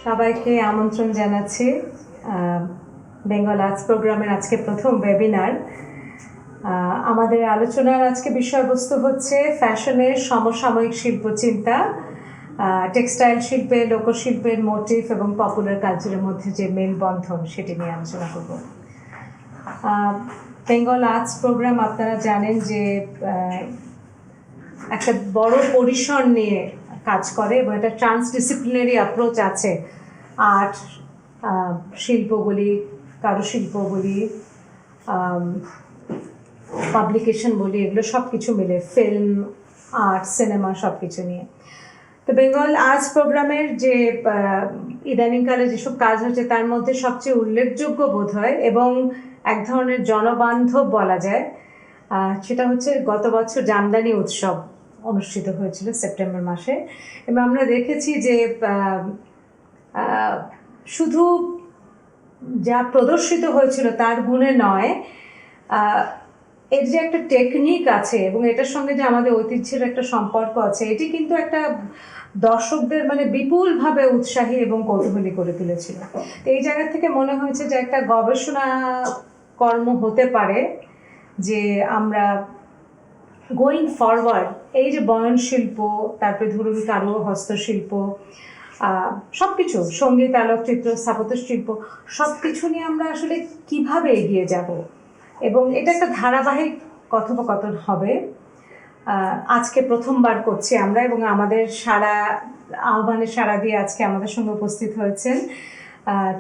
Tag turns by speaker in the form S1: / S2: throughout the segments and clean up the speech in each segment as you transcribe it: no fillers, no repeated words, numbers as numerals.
S1: সবাইকে আমন্ত্রণ জানাচ্ছি বেঙ্গল আর্টস প্রোগ্রামের আজকে প্রথম ওয়েবিনার। আমাদের আলোচনার আজকে বিষয়বস্তু হচ্ছে ফ্যাশনের সমসাময়িক শিল্পচিন্তা, টেক্সটাইল শিল্পে, লোকশিল্পের মোটিভ এবং পপুলার কালচারের মধ্যে যে মেলবন্ধন সেটি নিয়ে আলোচনা করব। বেঙ্গল আর্টস প্রোগ্রাম আপনারা জানেন যে একটা বড় পরিসর নিয়ে কাজ করে এবং একটা ট্রান্সডিসিপ্লিনারি অ্যাপ্রোচ আছে। আর্ট, শিল্প বলি, কারুশিল্প বলি, পাবলিকেশন বলি, এগুলো সব কিছু মিলে, ফিল্ম, আর্ট, সিনেমা সব কিছু নিয়ে। তো বেঙ্গল আর্টস প্রোগ্রামের যে ইদানিংকালে যেসব কাজ হচ্ছে তার মধ্যে সবচেয়ে উল্লেখযোগ্য বোধ হয় এবং এক ধরনের জনবান্ধব বলা যায়, সেটা হচ্ছে গত বছর জামদানি উৎসব অনুষ্ঠিত হয়েছিল সেপ্টেম্বর মাসে। এবং আমরা দেখেছি যে শুধু যা প্রদর্শিত হয়েছিল তার গুণে নয়, এর যে একটা টেকনিক আছে এবং এটার সঙ্গে যে আমাদের ঐতিহ্যের একটা সম্পর্ক আছে, এটি কিন্তু একটা দর্শকদের বিপুলভাবে উৎসাহী এবং কৌতূহলী করে তুলেছিল। এই জায়গা থেকে মনে হয়েছে যে একটা গবেষণা কর্ম হতে পারে যে আমরা গোয়িং ফরওয়ার্ড এই যে বয়নশিল্প, তারপরে ধরুন কারু হস্তশিল্প, সব কিছু, সঙ্গীত, আলোকচিত্র, স্থাপত্য শিল্প, সব কিছু নিয়ে আমরা আসলে কিভাবে এগিয়ে যাব, এবং এটা একটা ধারাবাহিক কথোপকথন হবে। আজকে প্রথমবার করছি আমরা, এবং আমাদের আহ্বানে সাড়া দিয়ে আজকে আমাদের সঙ্গে উপস্থিত হয়েছেন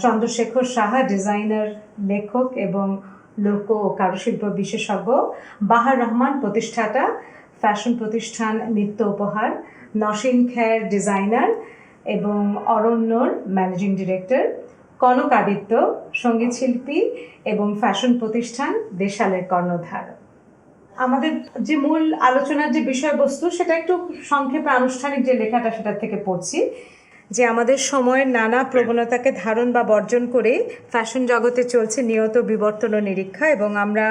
S1: চন্দ্রশেখর সাহা, ডিজাইনার, লেখক এবং লোক ও কারুশিল্প বিশেষজ্ঞ; বাহার রহমান, প্রতিষ্ঠাতা, ফ্যাশন প্রতিষ্ঠান নিত্য উপহার; নসীন খের, ডিজাইনার এবং অরণ্যর ম্যানেজিং ডিরেক্টর; কনক আদিত্য, সঙ্গীত শিল্পী এবং ফ্যাশন প্রতিষ্ঠান দেশালের কর্ণধার। আমাদের যে মূল আলোচনার যে বিষয়বস্তু সেটা একটু সংক্ষেপে আনুষ্ঠানিক যে লেখাটা সেটার থেকে পড়ছি, যে আমাদের সময়ের নানা প্রবণতাকে ধারণ বা বর্জন করে ফ্যাশন জগতে চলছে নিয়ত বিবর্তন ও নিরীক্ষা, এবং আমরা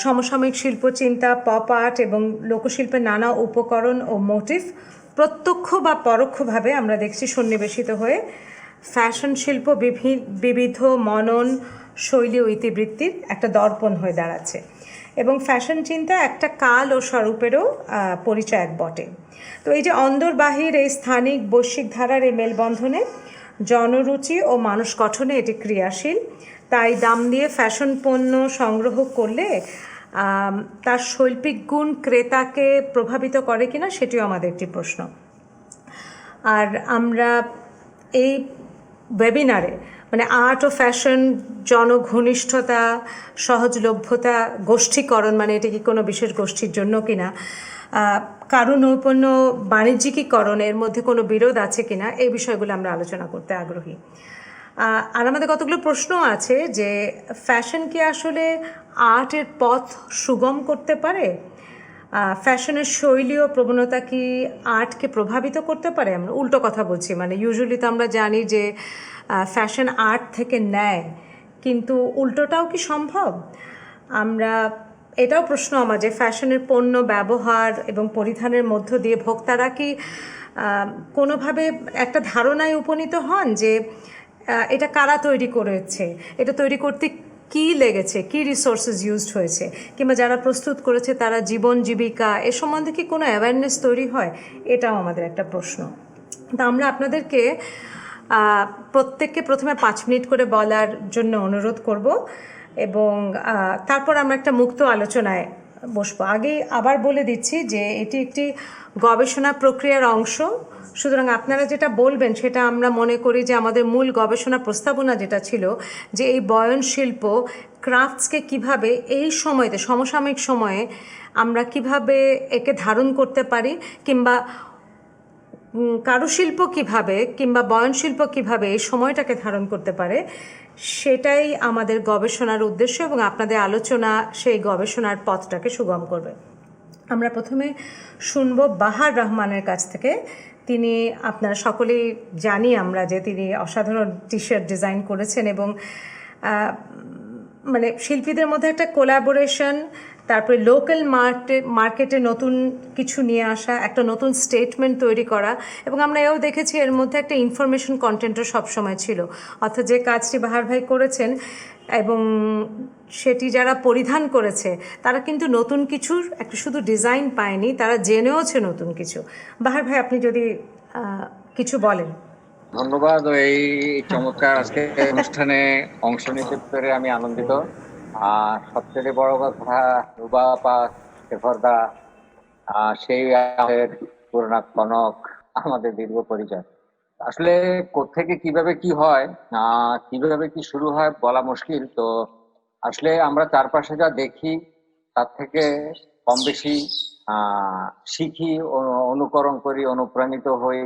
S1: সমসাময়িক শিল্পচিন্তা, পপ আর্ট এবং লোকশিল্পের নানা উপকরণ ও মোটিভ প্রত্যক্ষ বা পরোক্ষভাবে আমরা দেখছি সন্নিবেশিত হয়ে ফ্যাশন শিল্প বিবিধ মনন, শৈলী ও ইতিবৃত্তির একটা দর্পণ হয়ে দাঁড়াচ্ছে, এবং ফ্যাশন চিন্তা একটা কাল ও স্বরূপেরও পরিচায়ক বটে। তো এই যে অন্দরবাহির এই স্থানিক বৈশ্বিক ধারার এই মেলবন্ধনে জনরুচি ও মানুষ গঠনে এটি ক্রিয়াশীল। তাই দাম দিয়ে ফ্যাশন পণ্য সংগ্রহ করলে তার শৈল্পিক গুণ ক্রেতাকে প্রভাবিত করে কিনা সেটিও আমাদের একটি প্রশ্ন। আর আমরা এই ওয়েবিনারে আর্ট ও ফ্যাশন, জনঘনিষ্ঠতা, সহজলভ্যতা, গোষ্ঠীকরণ, এটি কি কোনো বিশেষ গোষ্ঠীর জন্য কিনা, কারু নৈপুণ্য বাণিজ্যিকীকরণের মধ্যে কোনো বিরোধ আছে কিনা, এই বিষয়গুলো আমরা আলোচনা করতে আগ্রহী। আর আমাদের কতগুলো প্রশ্ন আছে যে ফ্যাশন কি আসলে আর্টের পথ সুগম করতে পারে? ফ্যাশনের শৈলী ও প্রবণতা কি আর্টকে প্রভাবিত করতে পারে? আমরা উল্টো কথা বলছি, ইউজুয়ালি তো আমরা জানি যে ফ্যাশন আর্ট থেকে নেয়, কিন্তু উল্টোটাও কি সম্ভব? আমরা এটাও প্রশ্ন আমার যে ফ্যাশনের পণ্য ব্যবহার এবং পরিধানের মধ্য দিয়ে ভোক্তারা কি কোনোভাবে একটা ধারণায় উপনীত হন যে এটা কারা তৈরি করেছে, এটা তৈরি করতে কী লেগেছে, কী রিসোর্সেস ইউজড হয়েছে, কিংবা যারা প্রস্তুত করেছে তারা জীবন জীবিকা এ সম্বন্ধে কি কোনো অ্যাওয়ারনেস তৈরি হয়? এটাও আমাদের একটা প্রশ্ন। তা আমরা আপনাদেরকে প্রত্যেককে প্রথমে 5 মিনিট করে বলার জন্য অনুরোধ করব, এবং তারপর আমরা একটা মুক্ত আলোচনায় বসবো। আগেই আবার বলে দিচ্ছি যে এটি একটি গবেষণা প্রক্রিয়ার অংশ, সুতরাং আপনারা যেটা বলবেন সেটা আমরা মনে করি যে আমাদের মূল গবেষণা প্রস্তাবনা যেটা ছিল যে এই বয়নশিল্প ক্রাফটসকে কিভাবে এই সময়তে, সমসাময়িক সময়ে আমরা কিভাবে একে ধারণ করতে পারি, কিংবা কারুশিল্প কিভাবে কিংবা বয়নশিল্প কিভাবে এই সময়টাকে ধারণ করতে পারে, সেটাই আমাদের গবেষণার উদ্দেশ্য, এবং আপনাদের আলোচনা সেই গবেষণার পথটাকে সুগম করবে। আমরা প্রথমে শুনব বাহার রহমানের কাছ থেকে। তিনি, আপনারা সকলেই জানি আমরা যে তিনি অসাধারণ টি শার্ট ডিজাইন করেছেন, এবং শিল্পীদের মধ্যে একটা কোলাবোরেশন, তারপরে লোকাল মার্কেটে নতুন কিছু নিয়ে আসা, একটা নতুন স্টেটমেন্ট তৈরি করা, এবং আমরা এও দেখেছি এর মধ্যে একটা ইনফরমেশন কন্টেন্টও সবসময় ছিল। অর্থাৎ যে কাজটি বাহার ভাই করেছেন এবং সেটি যারা পরিধান করেছে তারা কিন্তু নতুন কিছুর একটা শুধু ডিজাইন পায়নি, তারা জেনেওছে নতুন কিছু। বাহার ভাই, আপনি যদি কিছু বলেন।
S2: ধন্যবাদ। এই চমৎকার আজকে অনুষ্ঠানে অংশ নিতে পেরে আমি আনন্দিত। আর সবচেয়ে বড় কথা, রুবা আপা, শেফরদা, সেই আমাদের পুরোনা কনক, আমাদের দীর্ঘ পরিচয়। আসলে কোত্থেকে কিভাবে কি হয়, কিভাবে কি শুরু হয় বলা মুশকিল। তো আসলে আমরা চারপাশে যা দেখি তার থেকে কম বেশি শিখি, অনুকরণ করি, অনুপ্রাণিত হই।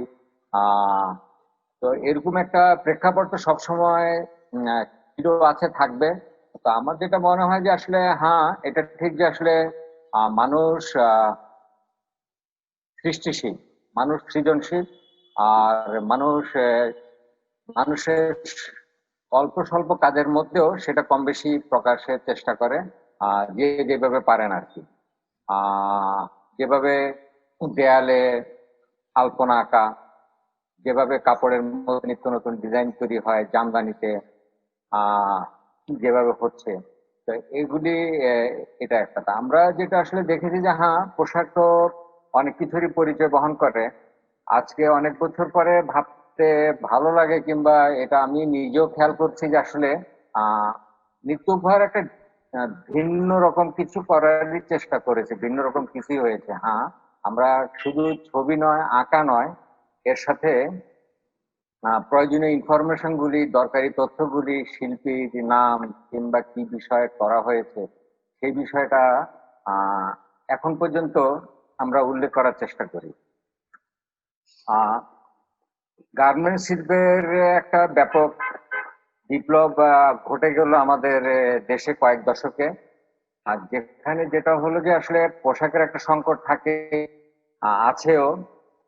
S2: তো এরকম একটা প্রেক্ষাপট তো সবসময় চির আছে, থাকবে। তো আমার যেটা মনে হয় যে আসলে হ্যাঁ, এটা ঠিক যে আসলে মানুষ সৃষ্টিশীল, মানুষ সৃজনশীল। আর মানুষের অল্প স্বল্প কাজের মধ্যেও সেটা কম বেশি প্রকাশের চেষ্টা করে, যে যেভাবে পারেন আর কি। আহ যেভাবে দেয়ালে আলপনা আঁকা, যেভাবে কাপড়ের মধ্যে নিত্য নতুন ডিজাইন তৈরি হয় জামদানিতে, আহ যেভাবে হচ্ছে। তো এগুলি এটা একটা। তা আমরা যেটা আসলে দেখেছি যে হ্যাঁ, পোশাক তো অনেক কিছুরই পরিচয় বহন করে। আজকে অনেক বছর পরে ভাবতে ভালো লাগে, কিংবা এটা আমি নিজেও খেয়াল করছি যে আসলে নিত্য উপহার একটা ভিন্ন রকম কিছু করারই চেষ্টা করেছে, ভিন্ন রকম কিছুই হয়েছে। হ্যাঁ, আমরা শুধু ছবি নয়, আঁকা নয়, এর সাথে প্রয়োজনীয় ইনফরমেশন গুলি, দরকারি তথ্যগুলি, শিল্পীর নাম কিংবা কি বিষয়ে করা হয়েছে সেই বিষয়টা এখন পর্যন্ত আমরা উল্লেখ করার চেষ্টা করি। গার্মেন্টস শিল্পের একটা ব্যাপক বিপ্লব ঘটে গেল আমাদের দেশে কয়েক দশকে। আর যেখানে যেটা হলো যে আসলে পোশাকের একটা সংকট থাকে, আছেও।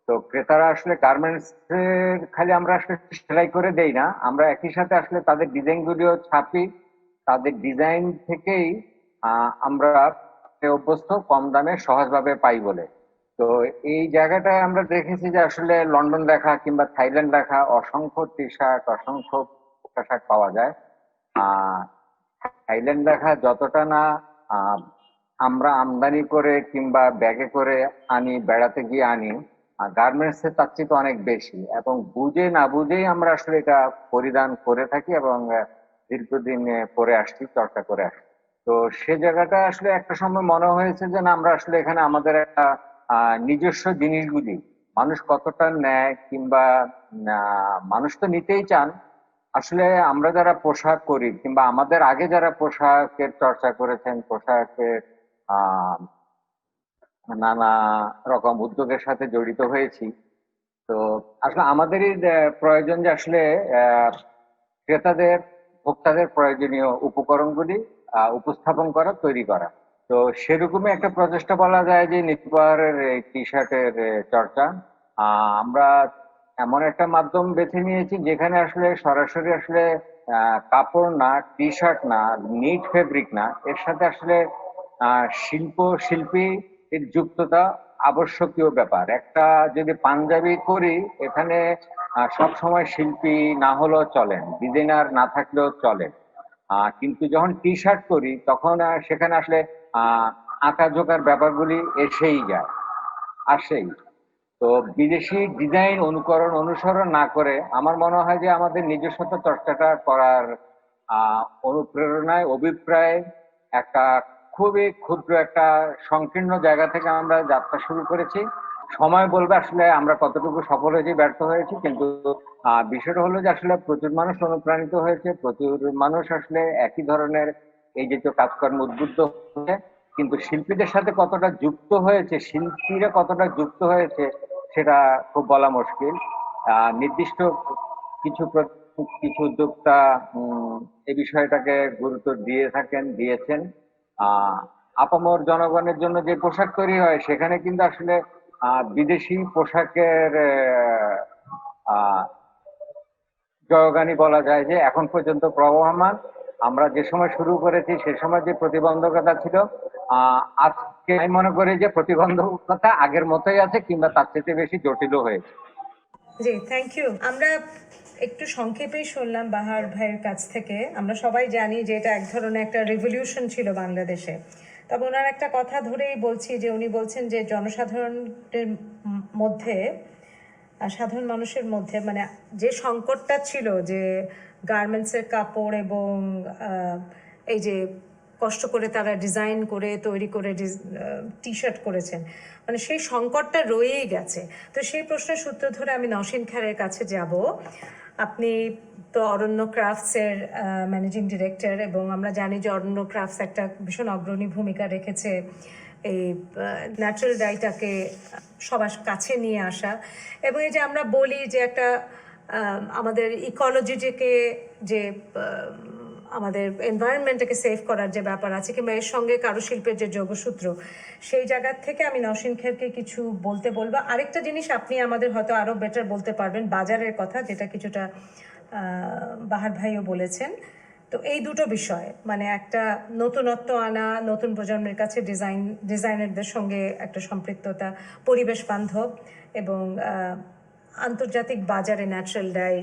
S2: তো ক্রেতারা আসলে গার্মেন্টস এর খালি আমরা আসলে সেলাই করে দেই না, আমরা একই সাথে আসলে তাদের ডিজাইন গুলিও ছাপি। তাদের ডিজাইন থেকেই আমরা অভ্যস্ত, কম দামে সহজভাবে পাই বলে। তো এই জায়গাটায় আমরা দেখেছি যে আসলে লন্ডন দেখা কিংবা থাইল্যান্ড দেখা অসংখ্য টি শার্ট, অসংখ্য পোশাক পাওয়া যায়। আহ থাইল্যান্ড দেখা যতটা না আমরা আমদানি করে কিংবা ব্যাগে করে আনি, বেড়াতে গিয়ে আনি, গার্মেন্টস এর তার চেয়ে অনেক বেশি, এবং বুঝে না বুঝেই আমরা আসলে এটা পরিধান করে থাকি এবং দীর্ঘদিন পরে আসছি, চর্চা করে আসছি। তো সে জায়গাটা আসলে একটা সময় মনে হয়েছে যে না, আমরা আসলে এখানে আমাদের একটা নিজস্ব জিনিসগুলি মানুষ কতটা নেয়, কিংবা মানুষ তো নিতেই চান। আসলে আমরা যারা পোশাক করি কিংবা আমাদের আগে যারা পোশাকের চর্চা করেছেন, পোশাকের আহ নানা রকম উদ্যোগের সাথে জড়িত হয়েছি, তো আসলে আমাদেরই প্রয়োজন যে আসলে ক্রেতাদের, ভোক্তাদের প্রয়োজনীয় উপকরণগুলি উপস্থাপন করা, তৈরি করা। তো সেরকমই একটা প্রচেষ্টা বলা যায় যে নিত্যবারের টি শার্টের চর্চা। আমরা এমন একটা মাধ্যম বেছে নিয়েছি যেখানে আসলে সরাসরি আসলে কাপড় না, টি শার্ট না, নিট ফেব্রিক না, এর সাথে আসলে শিল্পী এর যুক্ততা আবশ্যকীয় ব্যাপার। একটা যদি পাঞ্জাবি করি, এখানে সব সময় শিল্পী না হলেও চলেন, ডিজাইনার না থাকলেও চলে। কিন্তু যখন টি শার্ট করি তখন সেখানে আসলে আঁকা ঝোঁকার ব্যাপারগুলি এসেই যায়, আসেই। তো বিদেশি ডিজাইন অনুকরণ, অনুসরণ না করে আমার মনে হয় যে আমাদের নিজস্বতা চর্চাটা করার অনুপ্রেরণায়, অভিপ্রায় একটা খুবই ক্ষুদ্র একটা সংকীর্ণ জায়গা থেকে আমরা যাত্রা শুরু করেছি। সময় বলবে আসলে আমরা কতটুকু সফল হয়েছি, ব্যর্থ হয়েছি। কিন্তু বিষয়টা হলো যে আসলে প্রচুর মানুষ অনুপ্রাণিত হয়েছে, প্রচুর মানুষ আসলে একই ধরনের এই জাতীয় কাজকর্ম উদ্বুদ্ধ হয়েছে। কিন্তু শিল্পীদের সাথে কতটা যুক্ত হয়েছে, শিল্পীরা কতটা যুক্ত হয়েছে, সেটা খুব বলা মুশকিল। নির্দিষ্ট কিছু কিছু উদ্যোক্তা এই বিষয়টাকে গুরুত্ব দিয়ে থাকেন, দিয়েছেন। আপামর জনগণের জন্য যে পোশাক তৈরি হয় সেখানে কিন্তু আসলে বিদেশি পোশাকের জয়গানি বলা যায় যে এখন পর্যন্ত প্রবহমান। আমরা যে সময় শুরু করেছি সে সময় যে প্রতিবন্ধকতা ছিল, আজকে আমি মনে করি যে প্রতিবন্ধকতা আগের মতোই আছে, কিংবা তার চেয়ে বেশি জটিলও হয়েছে।
S1: জি, থ্যাংক ইউ। আমরা একটু সংক্ষেপেই শুনলাম বাহার ভাইয়ের কাছ থেকে। আমরা সবাই জানি যে এটা এক ধরনের একটা রেভলিউশন ছিল বাংলাদেশে। তবে ওনার একটা কথা ধরেই বলছি যে উনি বলছেন যে জনসাধারণের মধ্যে, সাধারণ মানুষের মধ্যে মানে যে সংকটটা ছিল যে গার্মেন্টসের কাপড় এবং এই যে কষ্ট করে তারা ডিজাইন করে তৈরি করে টি শার্ট করেছেন, মানে সেই সংকটটা রয়েই গেছে। তো সেই প্রশ্নের সূত্র ধরে আমি নওশীন খানের কাছে যাব। আপনি তো অরণ্য ক্রাফটসের ম্যানেজিং ডিরেক্টর, এবং আমরা জানি যে অরণ্য ক্রাফটস একটা ভীষণ অগ্রণী ভূমিকা রেখেছে এই ন্যাচারাল ডাইটাকে সবার কাছে নিয়ে আসা। এবং এই যে আমরা বলি যে একটা আমাদের ইকোলজিটাকে যে আমাদের এনভায়রনমেন্টটাকে সেভ করার যে ব্যাপার আছে, কিংবা এর সঙ্গে কারুশিল্পের যে যোগসূত্র, সেই জায়গার থেকে আমি নওশীন খেরকে কিছু বলতে বলবো। আরেকটা জিনিস আপনি আমাদের হয়তো আরও বেটার বলতে পারবেন, বাজারের কথা, যেটা কিছুটা বাহার ভাইও বলেছেন। তো এই দুটো বিষয়, মানে একটা নতুনত্ব আনা, নতুন প্রজন্মের কাছে ডিজাইনারদের সঙ্গে একটা সম্পৃক্ততা, পরিবেশ বান্ধব, এবং আন্তর্জাতিক বাজারে ন্যাচারাল ডাই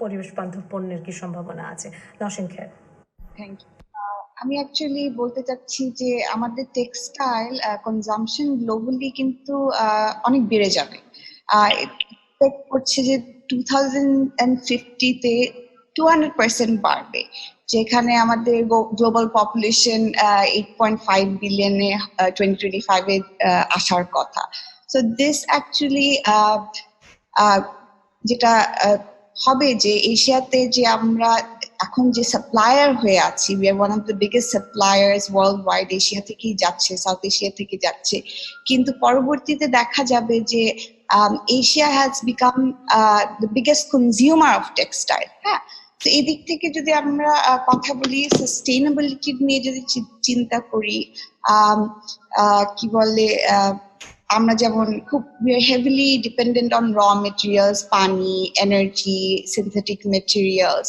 S1: পরিবেশ বান্ধব পণ্যের কি সম্ভাবনা আছে? নওশীন খের।
S3: Thank you. আমি অ্যাকচুয়ালি বলতে চাচ্ছি যে আমাদের টেক্সটাইল কনজাম্পশন গ্লোবালি কিন্তু অনেক বেড়ে যাবে। এক্সপেক্ট করছে যে 2050-তে 200% বাড়বে, যেখানে আমাদের গ্লোবাল পপুলেশন 8.5 বিলিয়নে 2025-এ আসার কথা। সো দিস অ্যাকচুয়ালি যেটা হবে যে এশিয়াতে যে আমরা এখন যে সাপ্লায়ার হয়ে আছি, we are one of the biggest suppliers world wide, Asia থেকেই যাচ্ছে, সাউথ এশিয়া থেকে যাচ্ছে, কিন্তু পরবর্তীতে দেখা যাবে যে Asia has become the biggest consumer of textile. হ্যাঁ, তো এই দিক থেকে যদি আমরা কথা বলি, সাস্টেইনেবিলিটি নিয়ে যদি চিন্তা করি, কি বলে, আমরা যেমন খুব heavily dependent on raw materials, পানি, এনার্জি, সিনথেটিক মেটেরিয়ালস,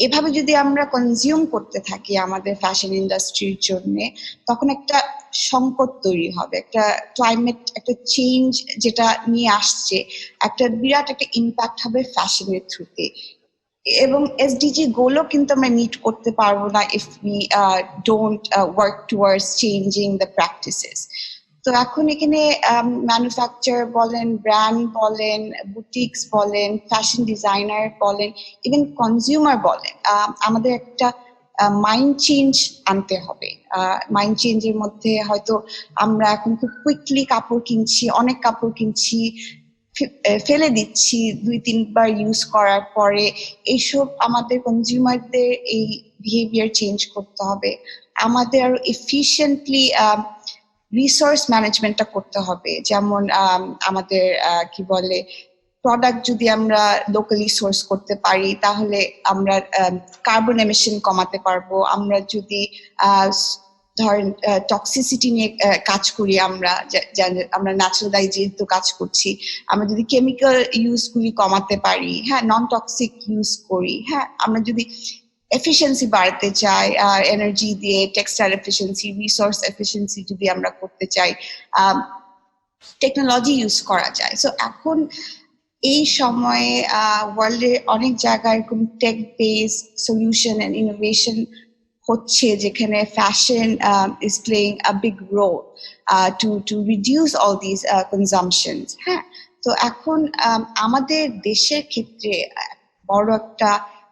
S3: এভাবে যদি আমরা কনজিউম করতে থাকি আমাদের ফ্যাশন ইন্ডাস্ট্রির জন্য, তখন একটা সংকট তৈরি হবে, একটা ক্লাইমেট, একটা চেঞ্জ যেটা নিয়ে আসছে, একটা বিরাট একটা ইম্প্যাক্ট হবে ফ্যাশনের থ্রুতে। এবং এসডিজি গোলও কিন্তু আমরা মিট করতে পারবো না if we don't work towards changing the practices. তো এখন এখানে ম্যানুফ্যাকচার বলেন, ব্র্যান্ড বলেন, বুটিক্স বলেন, ফ্যাশন ডিজাইনার বলেন, ইভেন কনজিউমার বলেন, আমাদের একটা মাইন্ড চেঞ্জ আনতে হবে। মাইন্ড চেঞ্জের মধ্যে হয়তো আমরা এখন খুব কুইকলি কাপড় কিনছি, অনেক কাপড় কিনছি, ফেলে দিচ্ছি 2-3 বার ইউজ করার পরে। এইসব আমাদের কনজিউমারদের এই বিহেভিয়ার চেঞ্জ করতে হবে। আমাদের আরো এফিশিয়েন্টলি রিসোর্স ম্যানেজমেন্টটা করতে হবে। যেমন আমাদের কি বলে, প্রোডাক্ট যদি আমরা লোকালি সোর্স করতে পারি, তাহলে আমরা কার্বন এমিশন কমাতে পারবো। আমরা যদি ধরেন টক্সিসিটি নিয়ে কাজ করি, আমরা ন্যাচারাল ডাই যেহেতু কাজ করছি, আমরা যদি কেমিক্যাল ইউজ গুলি কমাতে পারি, হ্যাঁ, নন টক্সিক ইউজ করি, হ্যাঁ, আমরা যদি এফিসিয়েন্সি বাড়াতে চাই, এনার্জি দিয়ে টেক্সটাইল এফিসিয়েন্সি, রিসোর্স এফিসিয়েন্সি যদি আমরা করতে চাই, টেকনোলজি ইউজ করা যায়। সো এখন এই সময়ে ওয়ার্ল্ডে অনেক জায়গায় এরকম tech base solution and innovation হচ্ছে, যেখানে fashion is playing a big role to reduce all this consumptions. হ্যাঁ, তো এখন আমাদের দেশের ক্ষেত্রে বড় একটা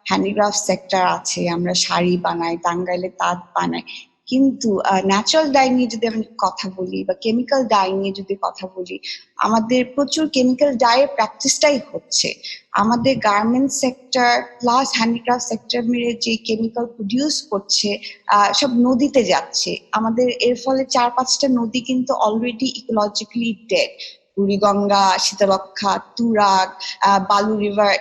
S3: হ্যান্ডিক্রাফট সেক্টর আছে। আমরা শাড়ি বানাই, টাঙ্গাইলে তাঁত বানাই, কিন্তু ন্যাচারাল ডাই নিয়ে যদি আমি কথা বলি বা কেমিক্যাল ডাই নিয়ে যদি কথা বলি, আমাদের প্রচুর কেমিক্যাল ডাইয়ের প্র্যাকটিসটাই হচ্ছে। আমাদের garments sector plus handicraft sector মিলে যে কেমিক্যাল প্রডিউস করছে, সব নদীতে যাচ্ছে। আমাদের এর ফলে 4-5টা নদী কিন্তু already ecologically dead. Buriganga, Shitalakshya, Turag, বালু river,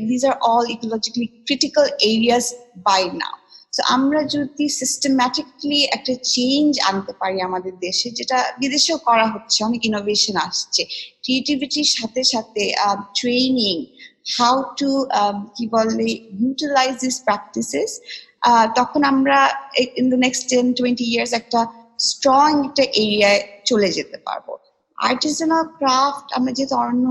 S3: these are all ecologically critical areas by now. So আমরা যদি সিস্টেম্যাটিকলি একটা চেঞ্জ আনতে পারি আমাদের দেশে, যেটা বিদেশেও করা হচ্ছে, অনেক ইনোভেশন আসছে, ক্রিয়েটিভিটির সাথে সাথে ট্রেনিং, হাউ টু কি বলে ইউটিলাইজ দিস প্র্যাকটিসেস, তখন আমরা ইন দ্য নেক্সট 10-20 ইয়ার্স একটা স্ট্রং একটা এরিয়ায় চলে যেতে পারবো। আর্টিসানাল ক্রাফট, আমরা যেহেতু অন্য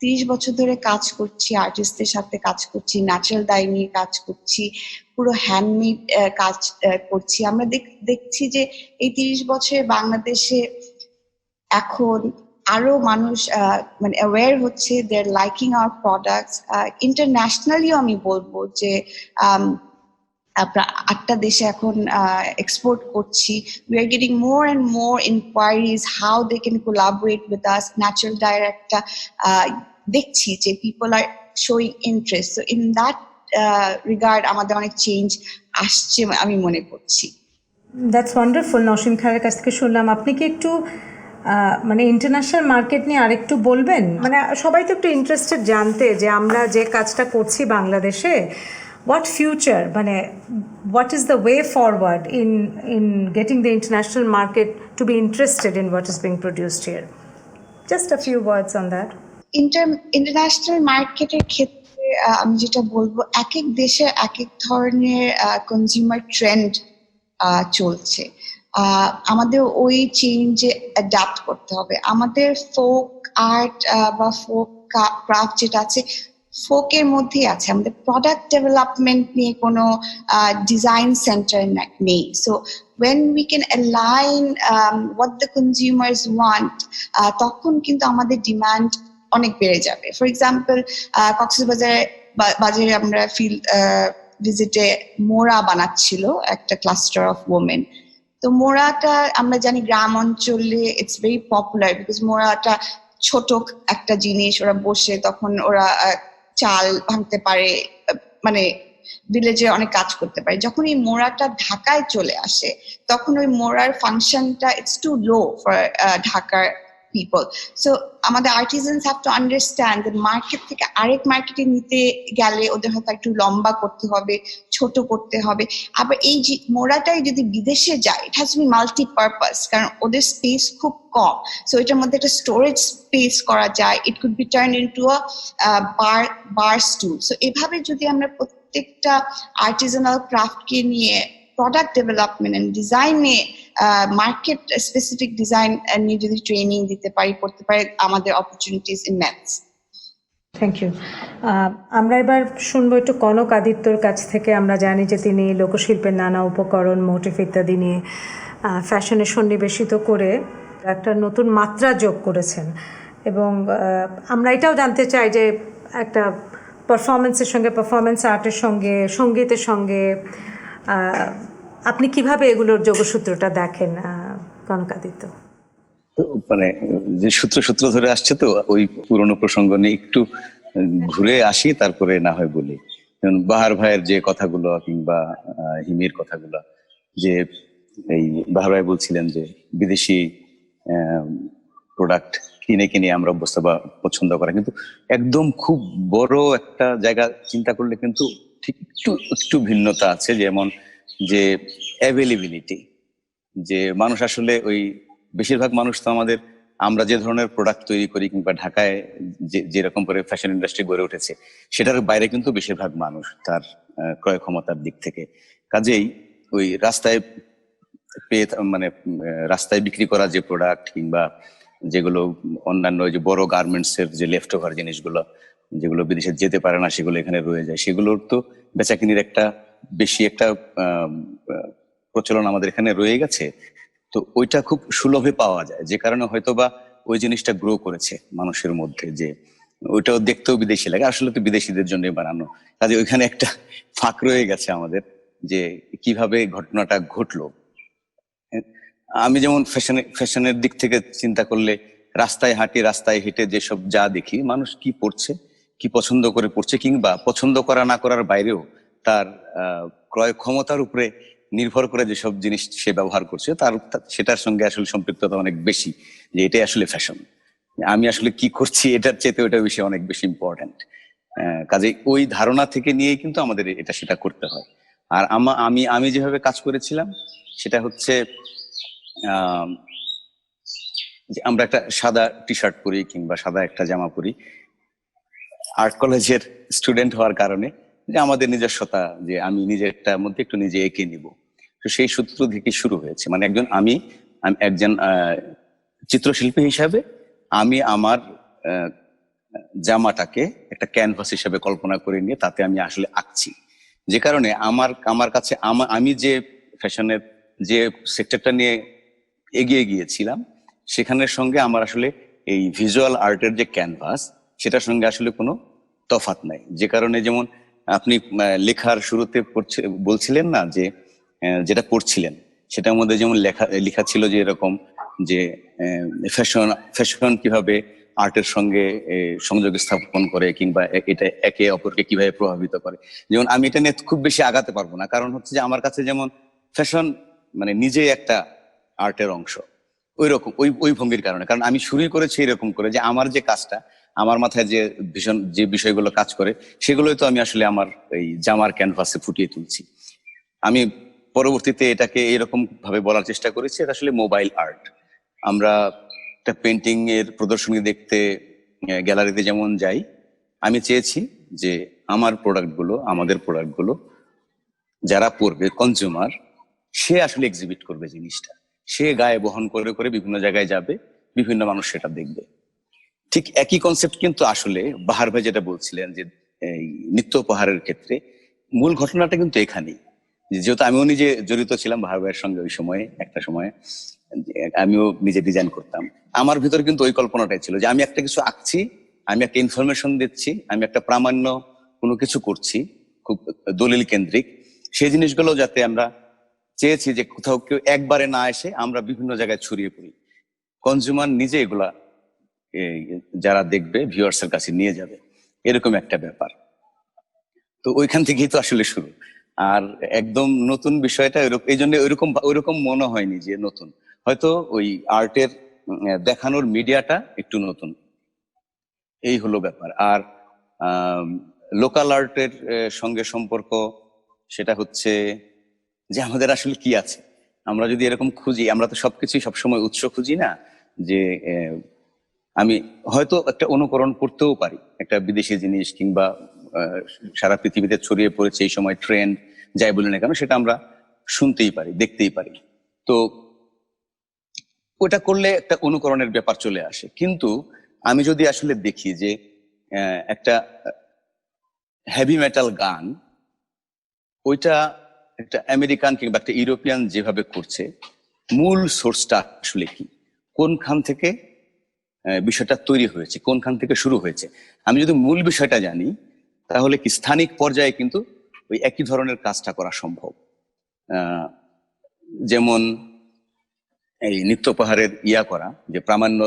S3: 30 বছর ধরে কাজ করছি, আর্টিস্টদের সাথে কাজ করছি, ন্যাচারাল ডাই নিয়ে কাজ করছি, পুরো হ্যান্ডমেড কাজ করছি। আমরা দেখছি যে এই 30 বছরে বাংলাদেশে এখন আরো মানুষ মানে অ্যাওয়্যার হচ্ছে, they are liking our products. ইন্টারন্যাশনালিও আমি বলবো যে 8টা দেশে এখন এক্সপোর্ট করছি। We are getting more and more inquiries how they can collaborate with us. Natural ডায়ের একটা দেখছি যে people are showing interest. So in that regard আমাদের অনেক চেঞ্জ আসছে আমি মনে করছি।
S1: That's wonderful. নসীম খানের কাছ থেকে শুনলাম, আপনি কি একটু মানে ইন্টারন্যাশনাল মার্কেট নিয়ে আরেকটু বলবেন? মানে সবাই তো একটু ইন্টারেস্টেড জানতে যে আমরা যে কাজটা করছি বাংলাদেশে, what future, মানে what is the way forward in getting the international market to be interested in what is being produced here? Just a few words on that.
S3: International মার্কেটের ক্ষেত্রে আমি যেটা বলবো, এক এক দেশে এক এক ধরনের কনজিউমার ট্রেন্ড চলছে। আমাদের ওই চেঞ্জে অ্যাডাপ্ট করতে হবে। আমাদের ফোক আর্ট বা ফোক ক্রাফট যেটা আছে, ফোকের মধ্যেই আছে, আমাদের প্রোডাক্ট ডেভেলপমেন্ট নিয়ে কোনো ডিজাইন সেন্টার নেই। So when we can align what the consumers want, তখন কিন্তু আমাদের ডিমান্ড অনেক বেড়ে যাবে। ফর এক্সাম্পল, কক্সবাজারে আমরা ভিজিটে মোড়া বানাচ্ছিল একটা ক্লাস্টার অফ ওমেন। তো মোড়াটা আমরা জানি গ্রাম অঞ্চলে ইটস ভেরি পপুলার, বিকজ মোড়াটা ছোট একটা জিনিস, ওরা বসে তখন ওরা চাল ভাঙতে পারে, মানে ভিলেজে অনেক কাজ করতে পারে। যখন এই মোড়াটা ঢাকায় চলে আসে, তখন ওই মোড়ার ফাংশনটা ইটস টু লো ফর ঢাকার people. So আমাদের artisans have to understand that market থেকে আরেক মার্কেটে নিতে গেলে ওদের হয়তো একটু লম্বা করতে হবে, ছোট করতে হবে। আবার এই যে মোড়াটাই যদি বিদেশে যায়, it has to be multi-purpose, কারণ ওদের স্পেস খুব কম। সো এটার মধ্যে একটা স্টোরেজ স্পেস করা যায়, it could be turned into a bar stool. So এভাবে যদি আমরা প্রত্যেকটা আর্টিসানাল ক্রাফটকে নিয়ে প্রোডাক্ট ডেভেলপমেন্ট এন্ড ডিজাইনে মার্কেট স্পেসিফিক ডিজাইন নিয়ে যদি ট্রেনিং দিতে পারি, করতে পারি, আমাদের অপরচুনিটিস ইমেন্স।
S1: Thank you. আমরা এবার শুনবো একটু কনক আদিত্যর কাছ থেকে। আমরা জানি যে তিনি লোকশিল্পের নানা উপকরণ, মোটিভ ইত্যাদি নিয়ে ফ্যাশনে সন্নিবেশিত করে একটা নতুন মাত্রা যোগ করেছেন, এবং আমরা এটাও জানতে চাই যে একটা পারফরমেন্সের সঙ্গে, পারফরমেন্স আর্টের সঙ্গে, সঙ্গীতের সঙ্গে আপনি কিভাবে এগুলোর যোগসূত্রটা দেখেন, কনকাদিত্য?
S4: মানে যে সূত্র ধরে আসছে, তো ওই পুরনো প্রসঙ্গ নিয়ে একটু ঘুরে আসি, তারপরে না হয় বলি। যেমন বাহার ভাইয়ের যে কথাগুলো কিংবা হিমির কথাগুলো, যে এই বাহার ভাই বলছিলেন যে বিদেশি প্রোডাক্ট কিনে আমরা অভ্যস্ত বা পছন্দ করা, কিন্তু একদম খুব বড় একটা জায়গা চিন্তা করলে কিন্তু ঠিক একটু ভিন্নতা আছে। যেমন যে অ্যাভেলেবিলিটি, যে মানুষ আসলে ওই বেশিরভাগ মানুষ তো আমরা যে ধরনের প্রোডাক্ট তৈরি করি কিংবা ঢাকায় যেরকম করে ফ্যাশন ইন্ডাস্ট্রি গড়ে উঠেছে, সেটার বাইরে কিন্তু বেশিরভাগ মানুষ তার ক্রয় ক্ষমতার দিক থেকে। কাজেই ওই রাস্তায় রাস্তায় বিক্রি করা যে প্রোডাক্ট কিংবা যেগুলো অন্যান্য যে বড় গার্মেন্টস এর যে লেফট ওভার জিনিসগুলো, যেগুলো বিদেশে যেতে পারে না, সেগুলো এখানে রয়ে যায়, সেগুলোর তো বেচাকিনির একটা বেশি একটা প্রচলন আমাদের এখানে রয়ে গেছে। তো ওইটা খুব সুলভে পাওয়া যায়, যে কারণে হয়তোবা ওই জিনিসটা গ্রো করেছে মানুষের মধ্যে, যে ওইটাও দেখতেও বিদেশি লাগে, আসলে তো বিদেশিদের জন্য বানানো। কাজে ওইখানে একটা ফাঁক রয়ে গেছে আমাদের, যে কিভাবে ঘটনাটা ঘটলো। আমি যেমন ফ্যাশনের দিক থেকে চিন্তা করলে, রাস্তায় হাঁটি, রাস্তায় হেঁটে যেসব যা দেখি, মানুষ কি পড়ছে, কি পছন্দ করে পড়ছে, কিংবা পছন্দ করা না করার বাইরেও তার ক্রয় ক্ষমতার উপরে নির্ভর করে যেসব জিনিস সে ব্যবহার করছে, সেটার সঙ্গে আসলে সম্পৃক্ততা অনেক বেশি, যে এটাই আসলে ফ্যাশন। আমি আসলে কি করছি এটার চেয়ে ওটা বিষয় অনেক বেশি ইম্পর্টেন্ট। কাজে ওই ধারণা থেকে নিয়েই কিন্তু আমাদের এটা সেটা করতে হয়। আর আমি যেভাবে কাজ করেছিলাম সেটা হচ্ছে, যে আমরা একটা সাদা টি শার্ট পরি কিংবা সাদা একটা জামা পরি, আর্ট কলেজের স্টুডেন্ট হওয়ার কারণে যে আমাদের নিজস্বতা, যে আমি নিজেরটার মধ্যে একটু নিজে এঁকে নিব। তো সেই সূত্র থেকে শুরু হয়েছে, মানে আমি একজন চিত্রশিল্পী হিসাবে আমি আমার আহ, জামাটাকে একটা ক্যানভাস হিসেবে কল্পনা করে নিয়ে তাতে আমি আসলে আঁকছি। যে কারণে আমার কাছে আমি যে ফ্যাশনের যে সেক্টরটা নিয়ে এগিয়ে গিয়েছিলাম, সেখানের সঙ্গে আমার আসলে এই ভিজুয়াল আর্টের যে ক্যানভাস, সেটার সঙ্গে আসলে কোনো তফাৎ নাই। যে কারণে যেমন আপনি লেখার শুরুতে বলছিলেন না যে যেটা পড়ছিলেন সেটার মধ্যে যেমন লেখা ছিল যে এরকম যে ফ্যাশন কিভাবে আর্টের সঙ্গে সংযোগ স্থাপন করে, কিংবা এটা একে অপরকে কিভাবে প্রভাবিত করে। যেমন আমি এটা নিয়ে খুব বেশি আগাতে পারবো না, কারণ হচ্ছে যে আমার কাছে যেমন ফ্যাশন মানে নিজে একটা আর্টের অংশ, ওই রকম ওই ভঙ্গির কারণে। কারণ আমি শুরুই করেছি এরকম করে যে আমার যে কাজটা, আমার মাথায় যে ভীষণ যে বিষয়গুলো কাজ করে, সেগুলোই তো আমি আসলে আমার এই জামার ক্যানভাসে ফুটিয়ে তুলছি। আমি পরবর্তীতে এটাকে এরকম ভাবে বলার চেষ্টা করেছি, এটা আসলে মোবাইল আর্ট। আমরা একটা পেন্টিং এর প্রদর্শনী দেখতে গ্যালারিতে যেমন যাই, আমি চেয়েছি যে আমাদের প্রোডাক্টগুলো যারা পড়বে, কনজিউমার, সে আসলে এক্সিবিট করবে জিনিসটা, সে গায়ে বহন করে করে বিভিন্ন জায়গায় যাবে, বিভিন্ন মানুষ সেটা দেখবে। ঠিক একই কনসেপ্ট কিন্তু আসলে বাহার ভাই যেটা বলছিলেন যে এই নিত্য উপহারের ক্ষেত্রে মূল ঘটনাটা কিন্তু এখানেই। যেহেতু আমিও নিজে জড়িত ছিলাম বাহার ভাইয়ের সঙ্গে ওই সময়ে, একটা সময়ে আমিও নিজে ডিজাইন করতাম। আমার ভিতরে কিন্তু ওই কল্পনাটাই ছিল যে আমি একটা কিছু আঁকছি, আমি একটা ইনফরমেশন দিচ্ছি, আমি একটা প্রামাণ্য কোনো কিছু করছি, খুব দলিল কেন্দ্রিক। সেই জিনিসগুলো যাতে আমরা চেয়েছি যে কোথাও কেউ একবারে না এসে আমরা বিভিন্ন জায়গায় ছড়িয়ে পড়ি, কনজিউমার নিজে এগুলা যারা দেখবে ভিউয়ার্স এর কাছে নিয়ে যাবে, এরকম একটা ব্যাপার। তো ওইখান থেকেই তো আসলে শুরু। আর একদম নতুন বিষয়টা এই জন্য ওইরকম মনে হয়নি যে নতুন, হয়তো ওই আর্টের দেখানোর মিডিয়াটা একটু নতুন, এই হলো ব্যাপার। আর লোকাল আর্টের সঙ্গে সম্পর্ক সেটা হচ্ছে যে আমাদের আসলে কি আছে, আমরা যদি এরকম খুঁজি, আমরা তো সবকিছুই সবসময় উৎস খুঁজি না। যে আমি হয়তো একটা অনুকরণ করতেও পারি একটা বিদেশি জিনিস, কিংবা সারা পৃথিবীতে ছড়িয়ে পড়েছে এই সময় ট্রেন্ড, যাই বলি না কেন, সেটা আমরা শুনতেই পারি, দেখতেই পারি। তো ওটা করলে একটা অনুকরণের ব্যাপার চলে আসে। কিন্তু আমি যদি আসলে দেখি যে একটা হেভি মেটাল গান, ওইটা একটা আমেরিকান কিংবা একটা ইউরোপিয়ান যেভাবে করছে, মূল সোর্সটা আসলে কি, কোনখান থেকে বিষয়টা তৈরি হয়েছে, কোনখান থেকে শুরু হয়েছে, আমি যদি মূল বিষয়টা জানি, তাহলে কি স্থানিক পর্যায়ে কিন্তু ওই একই ধরনের কাজটা করা সম্ভব। যেমন এই নিত্যোপহারের করা, যে প্রামাণ্য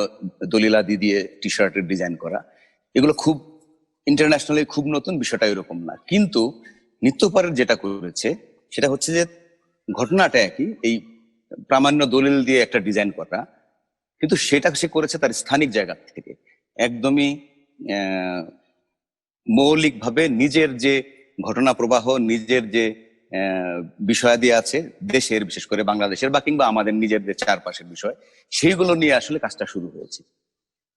S4: দলিলাদি দিয়ে টি শার্টের ডিজাইন করা, এগুলো খুব ইন্টারন্যাশনালি খুব নতুন, বিষয়টা এরকম না। কিন্তু নিত্যোপহারের যেটা করেছে সেটা হচ্ছে যে ঘটনাটা একই, এই প্রামাণ্য দলিল দিয়ে একটা ডিজাইন করা, কিন্তু সেটা সে করেছে তার স্থানিক জায়গা থেকে, একদমই মৌলিকভাবে নিজের যে ঘটনা প্রবাহ, নিজের যে বিষয়াদি আছে দেশের, বিশেষ করে বাংলাদেশের বা কিংবা আমাদের নিজেদের চারপাশের বিষয়, সেইগুলো নিয়ে আসলে কাজটা শুরু হয়েছে।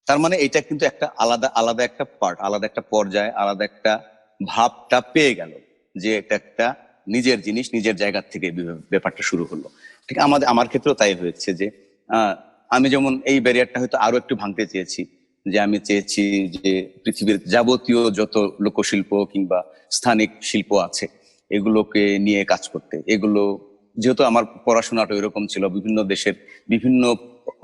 S4: তার মানে এটা কিন্তু একটা আলাদা একটা পার্ট, আলাদা একটা পর্যায়ে, আলাদা একটা ভাবটা পেয়ে গেল যে এটা একটা নিজের জিনিস, নিজের জায়গা থেকে ব্যাপারটা শুরু হলো। ঠিক আমার ক্ষেত্রেও তাই হয়েছে যে আমি যেমন এই ব্যারিয়ারটা হয়তো আরো একটু ভাঙতে চেয়েছি, যে আমি চেয়েছি যে পৃথিবীর যাবতীয় যত লোকশিল্প কিংবা স্থানিক শিল্প আছে এগুলোকে নিয়ে কাজ করতে। এগুলো যেহেতু আমার পড়াশোনাটা এরকম ছিল, বিভিন্ন দেশের বিভিন্ন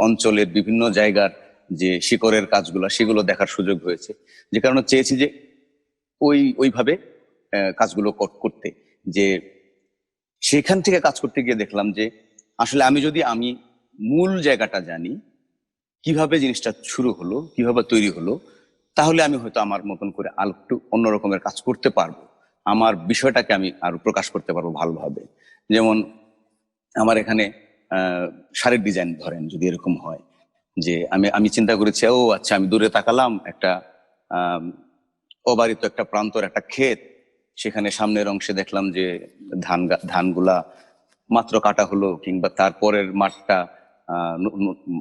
S4: অঞ্চলের বিভিন্ন জায়গার যে শিকড়ের কাজগুলো, সেগুলো দেখার সুযোগ হয়েছে, যে কারণে চেয়েছি যে ওইভাবে কাজগুলো করতে। যে সেখান থেকে কাজ করতে গিয়ে দেখলাম যে আসলে আমি মূল জায়গাটা জানি, কিভাবে জিনিসটা শুরু হলো, কিভাবে তৈরি হলো, তাহলে আমি হয়তো আমার মতন করে আরো একটু অন্য রকমের কাজ করতে পারবো, আমার বিষয়টাকে আমি আরো প্রকাশ করতে পারবো ভালোভাবে। যেমন আমার এখানে শাড়ির ডিজাইন ধরেন, যদি এরকম হয় যে আমি চিন্তা করেছি, ও আচ্ছা, আমি দূরে তাকালাম, একটা অবারিত একটা প্রান্তর, একটা ক্ষেত, সেখানে সামনের অংশে দেখলাম যে ধানগুলা মাত্র কাটা হলো, কিংবা তারপরের মাঠটা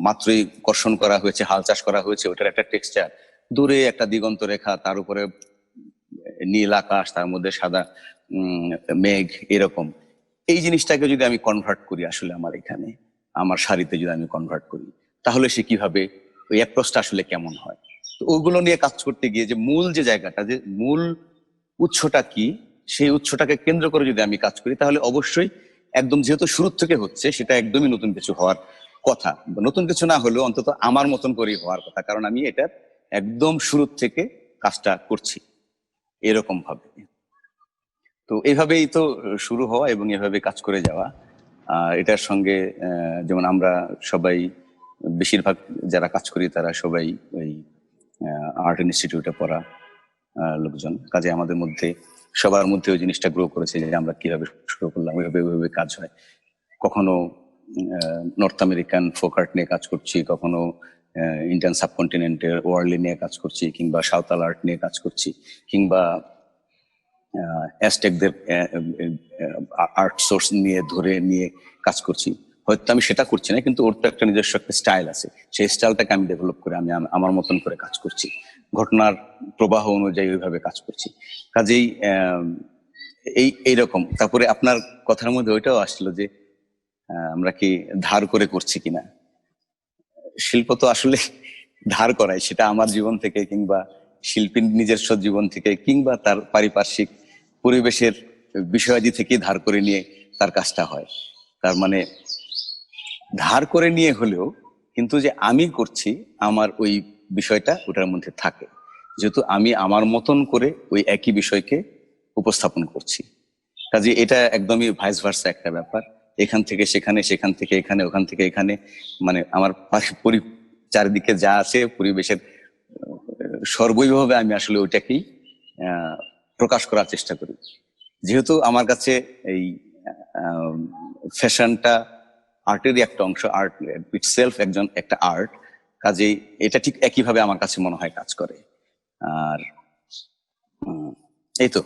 S4: মাত্রই কর্ষণ করা হয়েছে, হাল চাষ করা হয়েছে, ওটার একটা টেক্সচার, দূরে একটা দিগন্ত রেখা, তার উপরে নীল আকাশ, তার মধ্যে সাদা মেঘ, এরকম এই জিনিসটাকে যদি আমি কনভার্ট করি আসলে আমার এখানে আমার শাড়িতে যদি আমি কনভার্ট করি, তাহলে সে কিভাবে ওই অ্যাপ্রোচটা আসলে কেমন হয়। তো ওগুলো নিয়ে কাজ করতে গিয়ে যে মূল যে জায়গাটা, যে মূল উৎসটা কি, সেই উৎসটাকে কেন্দ্র করে যদি আমি কাজ করি, তাহলে অবশ্যই একদম যেহেতু শুরু থেকে হচ্ছে, সেটা একদমই নতুন কিছু হওয়ার কথা। নতুন কিছু না হলেও অন্তত আমার মতন করেই হওয়ার কথা, কারণ আমি এটা একদম শুরু থেকে কাজটা করছি এরকম ভাবে। তো এইভাবেই তো শুরু হওয়া এবং এভাবে কাজ করে যাওয়া। এটার সঙ্গে যেমন আমরা সবাই, বেশিরভাগ যারা কাজ করি তারা সবাই ওই আর্ট ইনস্টিটিউটে পড়া লোকজন, কাজে আমাদের মধ্যে সবার মধ্যে ওই জিনিসটা গ্রো করেছে যে আমরা কিভাবে শুরু করলাম, ওইভাবে কাজ হয়। কখনো নর্থ আমেরিকান ফোক আর্ট নিয়ে কাজ করছি, কখনো ইন্ডিয়ান সাবকন্টিনেন্টের ওয়ার্লি নিয়ে কাজ করছি, কিংবা সাঁওতাল আর্ট নিয়ে কাজ করছি, কিংবা অ্যাজটেকদের আর্ট সোর্স ধরে নিয়ে কাজ করছি। হয়তো আমি সেটা করছি না, কিন্তু ওর তো একটা নিজস্ব একটা স্টাইল আছে, সেই স্টাইলটাকে আমি ডেভেলপ করে আমি আমার মতন করে কাজ করছি, ঘটনার প্রবাহ অনুযায়ী ওইভাবে কাজ করছি। কাজেই এইরকম। তারপরে আপনার কথার মধ্যে ওইটাও আসলো যে আমরা কি ধার করে করছি কিনা। শিল্প তো আসলে ধার করায়, সেটা আমার জীবন থেকে, কিংবা শিল্পীর নিজস্ব জীবন থেকে, কিংবা তার পারিপার্শ্বিক পরিবেশের বিষয়াদি থেকে ধার করে নিয়ে তার কাজটা হয়। তার মানে ধার করে নিয়ে হলেও কিন্তু যে আমি করছি, আমার ওই বিষয়টা ওটার মধ্যে থাকে, যেহেতু আমি আমার মতন করে ওই একই বিষয়কে উপস্থাপন করছি। কাজে এটা একদমই ভাইস ভার্সা একটা ব্যাপার, এখান থেকে সেখানে, সেখান থেকে এখানে, ওখান থেকে এখানে, মানে আমার চারিদিকে যা আছে পরিবেশের সর্বৈভাবে আমি আসলে ওইটাকেই প্রকাশ করার চেষ্টা করি। যেহেতু আমার কাছে এই ফ্যাশনটা আর্টেরই একটা অংশ, আর্ট ইটসেলফ একটা আর্ট, কাজেই এটা ঠিক একইভাবে আমার কাছে মনে হয় কাজ করে। আর এই তো।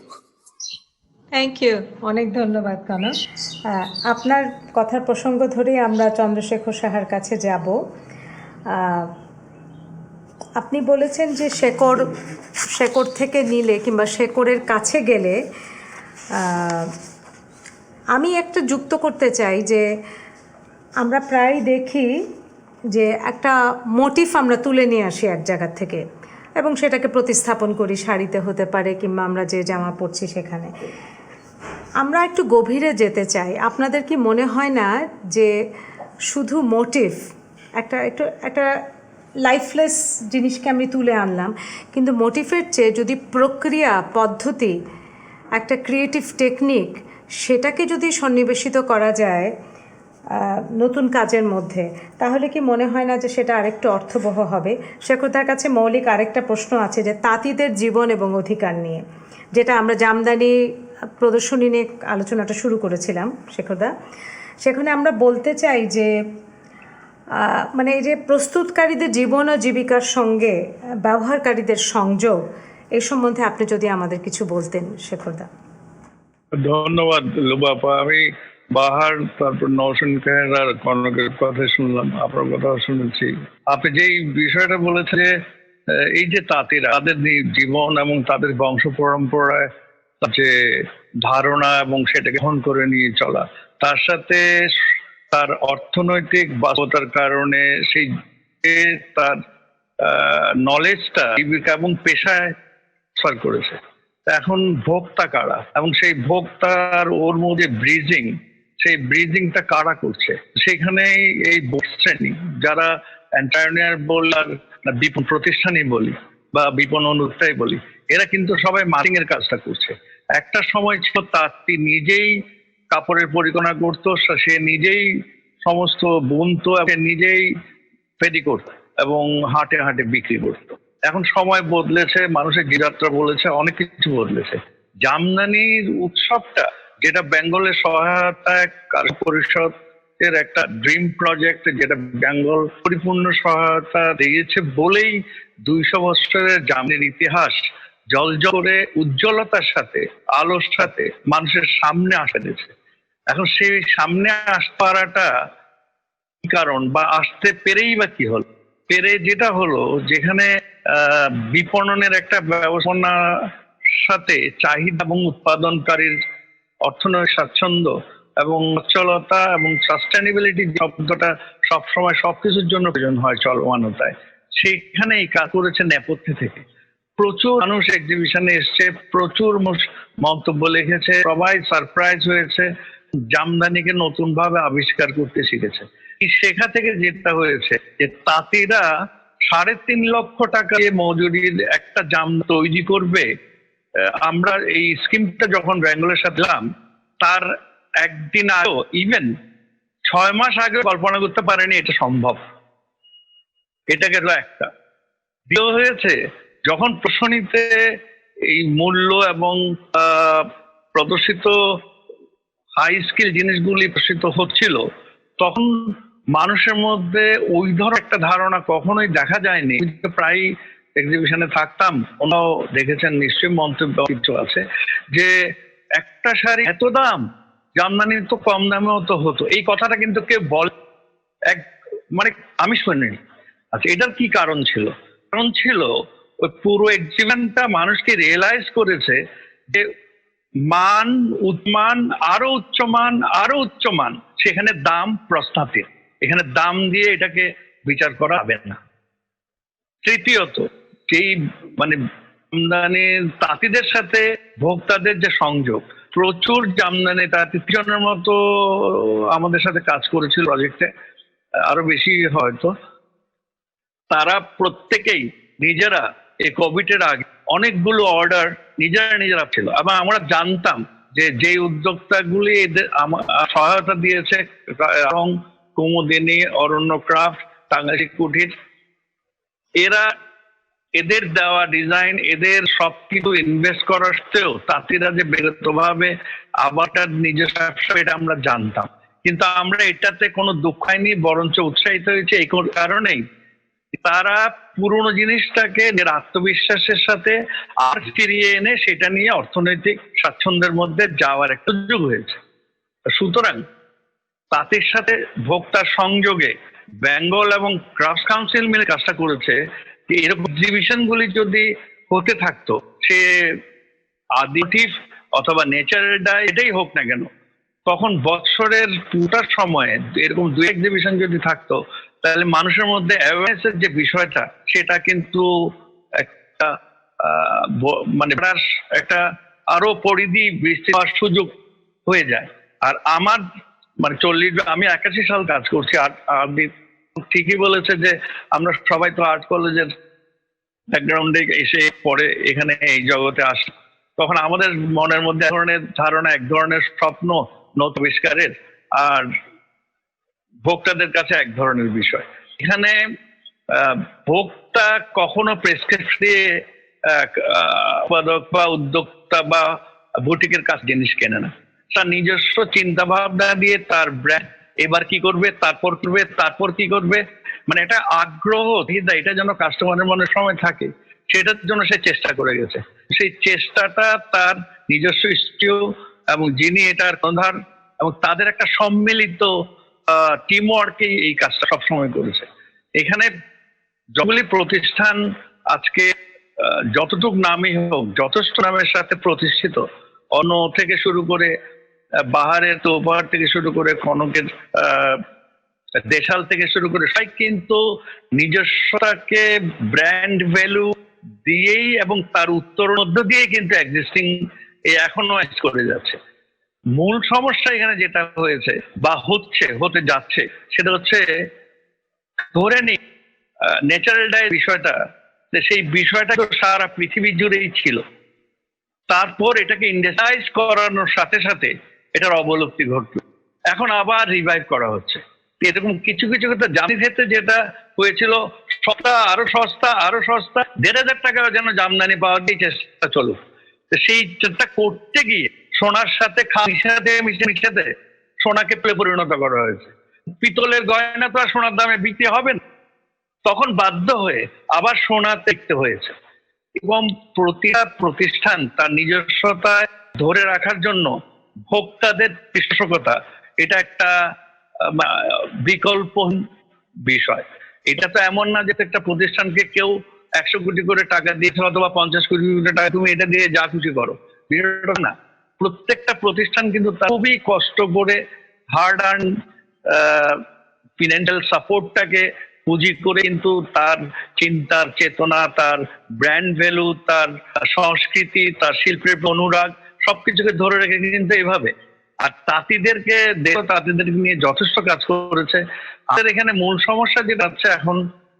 S1: থ্যাংক ইউ, অনেক ধন্যবাদ কনক। আপনার কথার প্রসঙ্গ ধরেই আমরা চন্দ্রশেখর সাহার কাছে যাব। আপনি বলেছেন যে শেকড় থেকে নিলে কিংবা শেকড়ের কাছে গেলে, আমি একটা যুক্ত করতে চাই যে আমরা প্রায় দেখি যে একটা মোটিভ আমরা তুলে নিয়ে আসি এক জায়গা থেকে এবং সেটাকে প্রতিস্থাপন করি, শাড়িতে হতে পারে কিংবা আমরা যে জামা পরছি সেখানে। আমরা একটু গভীরে যেতে চাই। আপনাদের কি মনে হয় না যে শুধু মোটিভ, একটা লাইফলেস জিনিসকে আমি তুলে আনলাম, কিন্তু মোটিভের চেয়ে যদি প্রক্রিয়া, পদ্ধতি, একটা ক্রিয়েটিভ টেকনিক, সেটাকে যদি সন্নিবেশিত করা যায় নতুন কাজের মধ্যে, তাহলে কি মনে হয় না যে সেটা আরেকটু অর্থবহ হবে? শেখরদার কাছে মৌলিক আরেকটা প্রশ্ন আছে যে তাঁতিদের জীবন এবং অধিকার নিয়ে, যেটা আমরা জামদানি প্রদর্শনী নিয়ে আলোচনাটা শুরু করেছিলাম শেখরদা। সেখানে আমরা বলতে চাই যে মানে এই যে প্রস্তুতকারীদের জীবন ও জীবিকার সঙ্গে ব্যবহারকারীদের সংযোগ, এই সম্বন্ধে আপনি যদি আমাদের কিছু বলতেন শেখরদা।
S5: ধন্যবাদ লুবাপা। আমি বাহার, তারপর নওশন খায়ের আর কনকের কথা শুনলাম, আপনার কথা শুনেছি। আপনি যেই বিষয়টা বলেছেন যে এই যে তাঁতিরা, তাদের জীবন এবং তাদের বংশ পরম্পরায় যে ধারণা এবং সেটাকে গ্রহণ করে নিয়ে চলা, তার সাথে তার অর্থনৈতিক বাস্তবতার কারণে সেই তার নলেজটা জীবিকা এবং পেশায় ট্রান্সফার করেছে। এখন ভোক্তা কারা, এবং সেই ভোক্তার ওর মধ্যে ব্রিজিং, সেই ব্রিজিংটা কারা করছে? সেখানে এই শ্রেণী, যারা এন্টারপ্রেনিউর বলি আর বিপণন প্রতিষ্ঠানই বলি বা বিপণন উদ্যোক্তাই বলি, এরা কিন্তু সবাই মার্কেটিং এর কাজটা করছে। একটা সময় ছিল তাঁতি নিজেই কাপড়ের পরিকল্পনা করতো, সে নিজেই সমস্ত বুনতো, নিজেই ফেডি করতো এবং হাটে হাটে বিক্রি করতো। এখন সময় বদলেছে, মানুষের জীবনযাত্রা বলেছে, অনেক কিছু বদলেছে। জামদানির উৎসবটা, যেটা বেঙ্গলের সহায়তায় পরিষদ এর একটা ড্রিম প্রজেক্ট, যেটা বেঙ্গল পরিপূর্ণ সহায়তা দিয়েছে বলেই 200 বছরের জামদানির ইতিহাস জলজল করে উজ্জ্বলতার সাথে, আলোর সাথে মানুষের সামনে আসা দিয়েছে। এখন সেই সামনে আসতে পারাটা কি কারণ, বা আসতে পেরেই বা কি হলো? যেটা হলো, যেখানে বিপণনের একটা ব্যবস্থাপনা সাথে চাহিদা এবং উৎপাদনকারীর অর্থনৈতিক স্বাচ্ছন্দ্য এবং অচলতা এবং সাস্টেনেবিলিটি শব্দটা সবসময় সবকিছুর জন্য প্রয়োজন হয় চলমানতায়, সেখানে এই কাজ করেছে নেপথ্যে থেকে। প্রচুর মানুষ এক্সিবিশনে এসছে, প্রচুর মন্তব্য লিখেছে, সবাই সারপ্রাইজ হয়েছে, জামদানিকে নতুন ভাবে আবিষ্কার করতে শিখেছে। শেখা থেকে যেটা হয়েছে যে তাঁতিরা 3.5 লক্ষ টাকা দিয়ে মজুরির একটা জাম তৈরি করবে। আমরা এই স্কিমটা যখন ব্যাঙ্গলের সাথে এলাম তার একদিন আগে, ইভেন 6 মাস আগে কল্পনা করতে পারেনি এটা সম্ভব। এটা গেল একটা। দ্বিতীয় হয়েছে যখন প্রদর্শনীতে এই মূল্য এবং প্রদর্শিত হাই স্কিল জিনিসগুলি প্রদর্শিত হচ্ছিল, তখন মানুষের মধ্যে ওই ধরনের একটা ধারণা কখনোই দেখা যায়নি। প্রায় এক্সিবিশনে থাকতাম, ওনাও দেখেছেন নিশ্চয়ই, মন্তব্য কিছু আছে যে একটা শাড়ি এত দাম, জামদানি তো কম দামেও তো হতো। এই কথাটা কিন্তু কেউ বল মানে আমি শুনিনি। আচ্ছা, এটার কি কারণ ছিল? কারণ ছিল ওই পুরো এক্সিবিশনটা মানুষকে রিয়েলাইজ করেছে যে মান, উৎমান, আরো উচ্চমান, আরো উচ্চমান, সেখানে দাম প্রস্তাবিত, এখানে দাম দিয়ে এটাকে বিচার করা হবে না। তৃতীয়ত, যেই মানে জামদানির তাঁতিদের সাথে ভোক্তাদের যে সংযোগ, প্রচুর জামদানি তাঁতি 30 জনের মতো আমাদের সাথে কাজ করেছিল প্রজেক্টে, আরো বেশি হয়তো। তারা প্রত্যেকেই নিজেরা এই কোভিডের আগে অনেকগুলো অর্ডার নিজেরা ছিল, এবং আমরা জানতাম যে উদ্যোক্তাগুলি এদের সহায়তা দিয়েছে, এবং কুমুদিনী, অরণ্য ক্রাফট, টাঙ্গাইল কুটির, এরা এদের দেওয়া ডিজাইন, এদের সবকিছু ইনভেস্ট করার সত্ত্বেও তাঁতিরা যে ব্যক্তিগতভাবে আবার নিজস্ব ব্যবসা, এটা আমরা জানতাম। কিন্তু আমরা এটাতে কোনো দুঃখ হয়নি, বরঞ্চ উৎসাহিত হয়েছে এই কারণেই তারা পুরনো জিনিসটাকে আত্মবিশ্বাসের সাথে আর ফিরিয়ে এনে সেটা নিয়ে অর্থনৈতিক স্বাচ্ছন্দ্যের মধ্যে যাওয়ার একটা সুযোগ হয়েছে। সুতরাং তাঁতির সাথে ভোক্তার সংযোগে বেঙ্গল এবং ক্রাফট কাউন্সিল মিলে কাজটা করেছে যে এরকম এক্সিবিশন গুলি যদি হতে থাকতো, সে আদিটিভ অথবা নেচারাল ডাই এটাই হোক না কেন, তখন বৎসরের পুরোটার সময়ে এরকম 2 এক্সিবিশন যদি থাকতো, তাহলে মানুষের মধ্যে অ্যাওয়ারনেসের যে বিষয়টা, সেটা কিন্তু একটা মানে একটা আরো পরিধি বৃষ্টি হওয়ার সুযোগ হয়ে যায়। আর আমার মানে আমি 81 সাল কাজ করছি। আর ঠিকই বলেছে যে আমরা সবাই তো আর্ট কলেজের ব্যাকগ্রাউন্ডে এসে পরে এখানে এই জগতে আসি, তখন আমাদের মনের মধ্যে এক ধরনের ধারণা, এক ধরনের স্বপ্ন নতুন আবিষ্কারের, আর ভোক্তাদের কাছে এক ধরনের বিষয়। এখানে ভোক্তা কখনো প্রেসক্রিপশন দিয়ে উৎপাদক বা উদ্যোক্তা বা বুটিকের কাছে জিনিস কেনে না। তার নিজস্ব চিন্তা ভাবনা দিয়ে তার ব্র্যান্ড এবার কি করবে, তারপর কি করবে, মানে এটা আগ্রহ, এটা যেন কাস্টমারের মনে সময় থাকে, সেটার জন্য সে চেষ্টা করে গেছে। সেই চেষ্টাটা তার নিজস্ব স্টুডিও এবং যিনি এটার প্রধান এবং তাদের একটা সম্মিলিত টিম ওয়ার্কেই এই কাজটা সবসময় করেছে। এখানে যতগুলি প্রতিষ্ঠান আজকে যতটুক নামই হোক, যথেষ্ট নামের সাথে প্রতিষ্ঠিত, অন্য থেকে শুরু করে বাহারের তোপার থেকে শুরু করে কনকের দেশাল থেকে শুরু করে সবাই কিন্তু নিজস্বতাকে ব্র্যান্ড ভ্যালু দিয়েই এবং তার উত্তর মধ্য দিয়ে কিন্তু এক্সিস্টিং এখনো করে যাচ্ছে। মূল সমস্যা এখানে যেটা হয়েছে বা হতে যাচ্ছে সেটা হচ্ছে, ধরে নি ন্যাচারাল ডায়ের বিষয়টা, সেই বিষয়টা সারা পৃথিবী জুড়েই ছিল, তারপর এটাকে ইন্ডাস্ট্রিয়ালাইজ করানোর সাথে সাথে এটার অবলুপ্তি ঘটল, এখন আবার রিভাইভ করা হচ্ছে। এরকম কিছু ক্ষেত্রে জামদানির ক্ষেত্রে যেটা হয়েছিল, আরো সস্তা 1,500 টাকা যেন জামদানি পাওয়ার চেষ্টা চলুক, সেই চেষ্টা করতে গিয়ে সোনার সাথে মিশাতে সোনাকে পরিণত করা হয়েছে। পিতলের গয়না তো আর সোনার দামে বিক্রি হবে না, তখন বাধ্য হয়ে আবার সোনা দেখতে হয়েছে। এবং প্রতিটা প্রতিষ্ঠান তার নিজস্বতায় ধরে রাখার জন্য ভোক্তাদের পৃষ্ঠপোষকতা, এটা একটা বিকল্প বিষয়। এটা তো এমন না যে একটা প্রতিষ্ঠানকে কেউ 100 কোটি করে টাকা দিয়েছে অথবা 50 কোটি করে টাকা, তুমি এটা দিয়ে যা খুশি করো, বিষয়টা না। প্রত্যেকটা প্রতিষ্ঠান কিন্তু তার খুবই কষ্ট করে হার্ড আর্ন ফিনান্সিয়াল সাপোর্টটাকে পুঁজি করে কিন্তু তার চিন্তার চেতনা, তার ব্র্যান্ড ভ্যালু, তার সংস্কৃতি, তার শিল্পের অনুরাগ সবকিছুকে ধরে রেখে কিন্তু এইভাবে। আর তাঁতিদেরকে তাঁতিদেরকে নিয়ে যথেষ্ট কাজ করেছে। আমাদের এখানে মূল সমস্যা যেটা হচ্ছে এখন,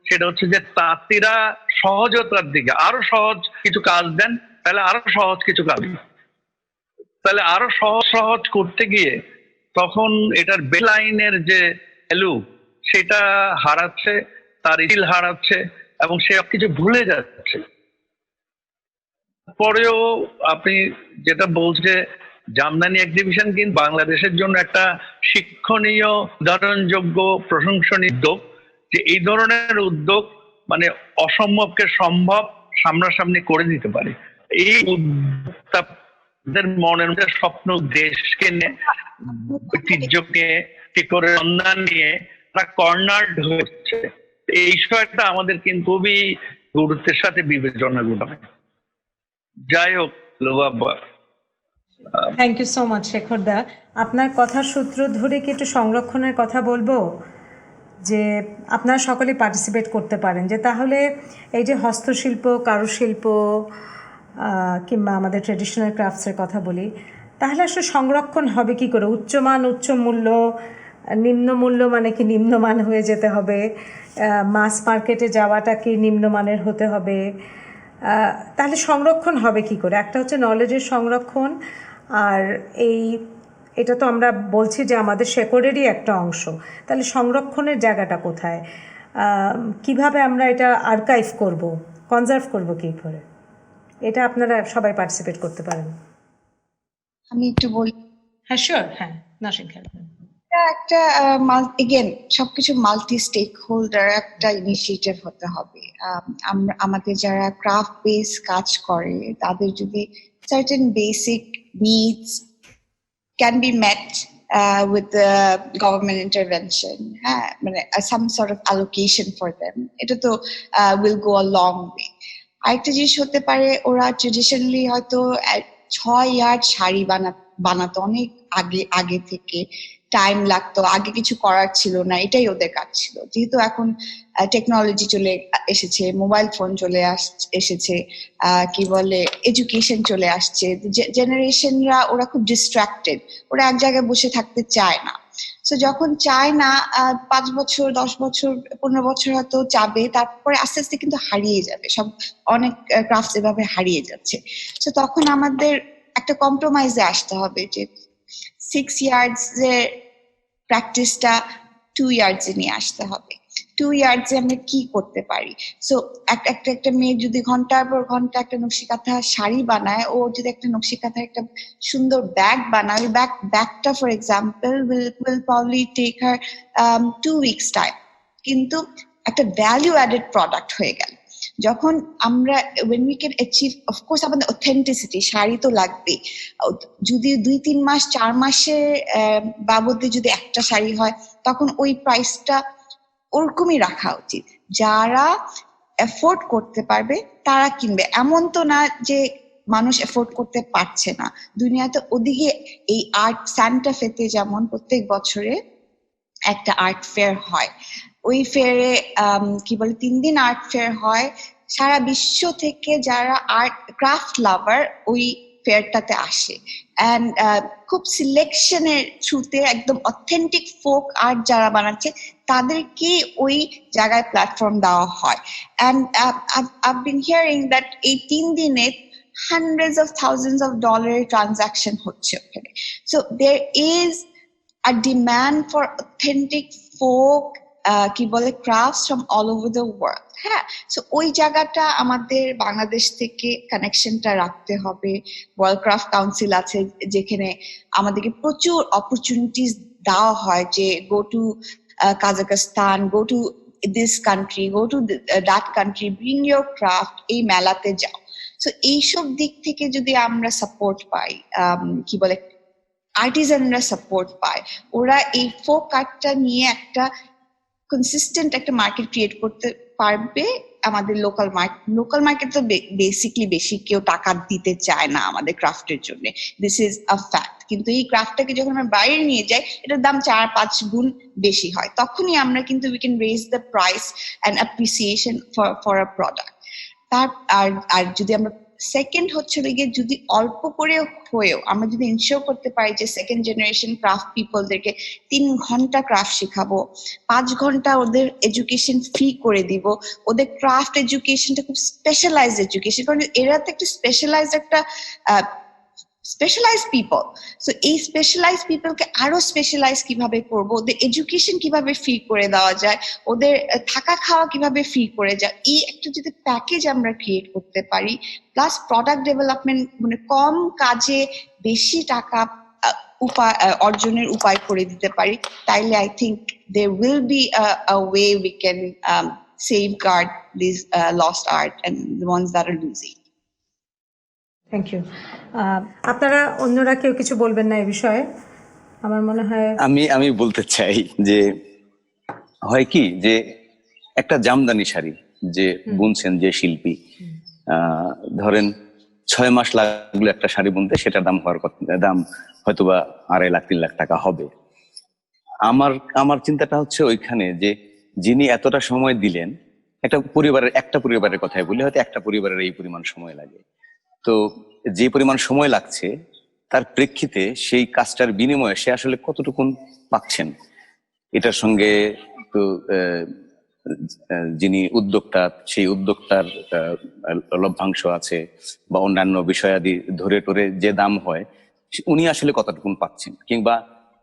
S5: সেটা হচ্ছে যে তাঁতিরা সহজতার দিকে আরো সহজ কিছু কাজ দেন, তাহলে আরো সহজ কিছু কাজ, তাহলে আরো সহজ সহজ করতে গিয়ে তখন এটার বেলাইনের যে ভ্যালু সেটা হারাচ্ছে, তার ইল হারাচ্ছে এবং সে কিছু ভুলে যাচ্ছে। পরেও আপনি যেটা বলছে, জামদানি এক্সিবিশন কিন্তু বাংলাদেশের জন্য একটা শিক্ষণীয়, উদাহরণযোগ্য, প্রশংসনীয় উদ্যোগ। যে এই ধরনের উদ্যোগ মানে অসম্ভবকে সম্ভব সামনাসামনি করে দিতে পারে। এই উদ্যোগটা মনের মধ্যে স্বপ্ন, দেশকে নিয়ে, ঐতিহ্যকে ঠিক করে সন্ধান নিয়ে তারা কর্নার্ড হচ্ছে। এই বিষয়টা আমাদের কিন্তু খুবই গুরুত্বের সাথে বিবেচনা করতে হবে। যাই হোক লোবাব্বা,
S1: thank you so much Shekhar দা। আপনার কথার সূত্র ধরে কি একটু সংরক্ষণের কথা বলবো, যে আপনারা সকলে পার্টিসিপেট করতে পারেন, যে তাহলে এই যে হস্তশিল্প, কারুশিল্প কিংবা আমাদের ট্রেডিশনাল ক্রাফটসের কথা বলি, তাহলে আসলে সংরক্ষণ হবে কি করে? উচ্চমান উচ্চ মূল্য, নিম্নমূল্য মানে কি নিম্নমান হয়ে যেতে হবে, মাস মার্কেটে যাওয়াটা কি নিম্নমানের হতে হবে, তাহলে সংরক্ষণ হবে কি করে? একটা হচ্ছে নলেজের সংরক্ষণ, আর এটা তো আমরা বলছি যে আমাদের শেকড়েরই একটা অংশ, তাহলে সংরক্ষণের জায়গাটা কোথায়? কিভাবে আমরা এটা আর্কাইভ করব, কনজার্ভ করব কী করে? এটা আপনারা সবাই পার্টিসিপেট করতে পারেন।
S3: আমি একটু বলি।
S1: হ্যাঁ শিওর, হ্যাঁ নাসিন খান।
S3: একটা এগেন সবকিছু মাল্টি স্টেক হোল্ডার একটা ইনিশিয়েটিভ হতে হবে। আমাদের যারা ক্রাফট বেস কাজ করে তাদের যদি certain basic needs can be mate with the government intervention, মানে some sort of allocation for them, এটা তো will go a long way. আরেকটা জিনিস হতে পারে, ওরা ট্রেডিশনালি হয়তো 6 ইয়ার্ড শাড়ি বানাতো অনেক আগে থেকে, টাইম লাগতো, আগে কিছু করার ছিল না, এটাই ওদের কাজ ছিল। যেহেতু এখন টেকনোলজি চলে এসেছে, মোবাইল ফোন চলে এসেছে, কি বলে এডুকেশন চলে আসছে, জেনারেশনরা ওরা খুব ডিস্ট্রাক্টেড, ওরা এক জায়গায় বসে থাকতে চায় না। সো যখন চায় না, 5 বছর 10 বছর 15 বছর হয়তো চাবে, তারপরে আস্তে আস্তে কিন্তু হারিয়ে যাবে সব, অনেক ক্রাফটস এভাবে হারিয়ে যাচ্ছে। সো তখন আমাদের একটা কম্প্রোমাইজে আসতে হবে, যে 6 ইয়ার্ডস এর প্র্যাকটিসটা 2 ইয়ার্ডসে নিয়ে আসতে হবে। 2 ইয়ার্ডসে আমরা কি করতে পারি? সো একটা মেয়ে যদি ঘন্টার পর ঘন্টা একটা নকশিকাঁথা শাড়ি বানায়, ও যদি একটা নকশিকাঁথার একটা সুন্দর ব্যাগ বানায়, ওই ব্যাগটা for example will probably take her 2 weeks time, কিন্তু একটা ভ্যালু অ্যাডেড প্রোডাক্ট হয়ে গেল। যখন আমরা when we can achieve, of course আমাদের অথেন্টিসিটি, শাড়ি তো লাগবে, যদি 2-3 মাস 4 মাসের বাবদে যদি একটা শাড়ি হয়, তখন ওই প্রাইসটা ওরকমই রাখা উচিত। যারা এফোর্ড করতে পারবে তারা কিনবে, এমন তো না যে মানুষ এফোর্ড করতে পারছে না। দুনিয়াতে ওদিকে এই আর্ট সান্টা ফেতে যেমন প্রত্যেক বছরে একটা আর্ট ফেয়ার হয়, ওই ফেয়ারে কি বলে 3 দিন আর্ট ফেয়ার হয়, সারা বিশ্ব থেকে যারা আর্ট ক্রাফট লাভার ওই ফেয়ারটাতে আসে, অ্যান্ড খুব সিলেকশনের থ্রুতে একদম অথেন্টিক ফোক আর্ট যারা বানাচ্ছে তাদেরকে ওই জায়গায় প্ল্যাটফর্ম দেওয়া হয়। And I've been hearing that এই 3 দিনে hundreds of thousands of dollar transaction হচ্ছে ওখানে। So there is a demand for authentic folk কি বলে crafts from all over the world. হ্যাঁ, সো ওই জায়গাটা আমাদের বাংলাদেশ থেকে কানেকশনটা রাখতে হবে। ওয়ার্ল্ড ক্রাফট কাউন্সিল আছে যেখানে আমাদেরকে প্রচুর অপরচুনিটিস দেওয়া হয়, যে go to Kazakhstan, go to this country, go to that country, bring your craft, এই মেলাতে যাও। সো এইসব দিক থেকে যদি আমরা সাপোর্ট পাই, কি বলে আর্টিজানরা সাপোর্ট পায়, ওরা এই ফোক আর্টটা নিয়ে একটা কনসিস্টেন্ট একটা মার্কেট ক্রিয়েট করতে পারবে, আমাদের লোকাল মার্কেট তো বেসিকলি বেশি কেউ টাকা দিতে চায় না আমাদের ক্রাফটের জন্য, দিস ইজ আ ফ্যাক্ট। কিন্তু এই ক্রাফটটাকে যখন আমরা বাইরে নিয়ে যাই এটার দাম 4-5 গুণ বেশি হয়, তখনই আমরা কিন্তু we can raise the price and appreciation for a product. আর যদি আমরা সেকেন্ড হচ্ছে গিয়ে যদি অল্প করে হয়েও আমরা যদি ইনশিওর করতে পারি যে সেকেন্ড জেনারেশন ক্রাফট পিপলদেরকে 3 ঘন্টা ক্রাফট শেখাবো, 5 ঘন্টা ওদের এডুকেশন ফ্রি করে দিব, ওদের ক্রাফট এডুকেশনটা খুব স্পেশালাইজড এডুকেশন, কারণ এরা তো একটা স্পেশালাইজ পিপল। সো এই স্পেশালাইজ পিপলকে আরো স্পেশালাইজ কিভাবে করব, ওদের এডুকেশন কিভাবে ফ্রি করে দেওয়া যায়, ওদের থাকা খাওয়া কিভাবে ফ্রি করে যায়, এই একটা যদি প্যাকেজ আমরা ক্রিয়েট করতে পারি, প্লাস প্রোডাক্ট ডেভেলপমেন্ট মানে কম কাজে বেশি টাকা অর্জনের উপায় করে দিতে পারি, তাইলে I think there will be a way we can safeguard these lost art and the ones that are losing.
S1: Thank you. আপনারা অন্যরা কেউ কিছু বলবেন না এই বিষয়ে? আমার মনে হয়
S4: আমি বলতে চাই যে হয় কি যে একটা জামদানি শাড়ি যে বুনছেন যে শিল্পী, ধরেন 6 মাস লাগলো একটা শাড়ি বুনতে, সেটার দাম হওয়ার কথা, দাম হয়তোবা 2.5 লাখ 3 লাখ টাকা হবে। আমার চিন্তাটা হচ্ছে ওইখানে যে যিনি এতটা সময় দিলেন, একটা পরিবারের কথাই বলি, হয়তো একটা পরিবারের এই পরিমাণ সময় লাগে, তো যে পরিমাণ সময় লাগছে তার প্রেক্ষিতে সেই কাজটার বিনিময়ে সে আসলে কতটুকুন পাচ্ছেন, এটার সঙ্গে তো যিনি উদ্যোক্তা সেই উদ্যোক্তার লভ্যাংশ আছে বা অন্যান্য বিষয়াদি ধরে টরে যে দাম হয়, উনি আসলে কতটুকুন পাচ্ছেন, কিংবা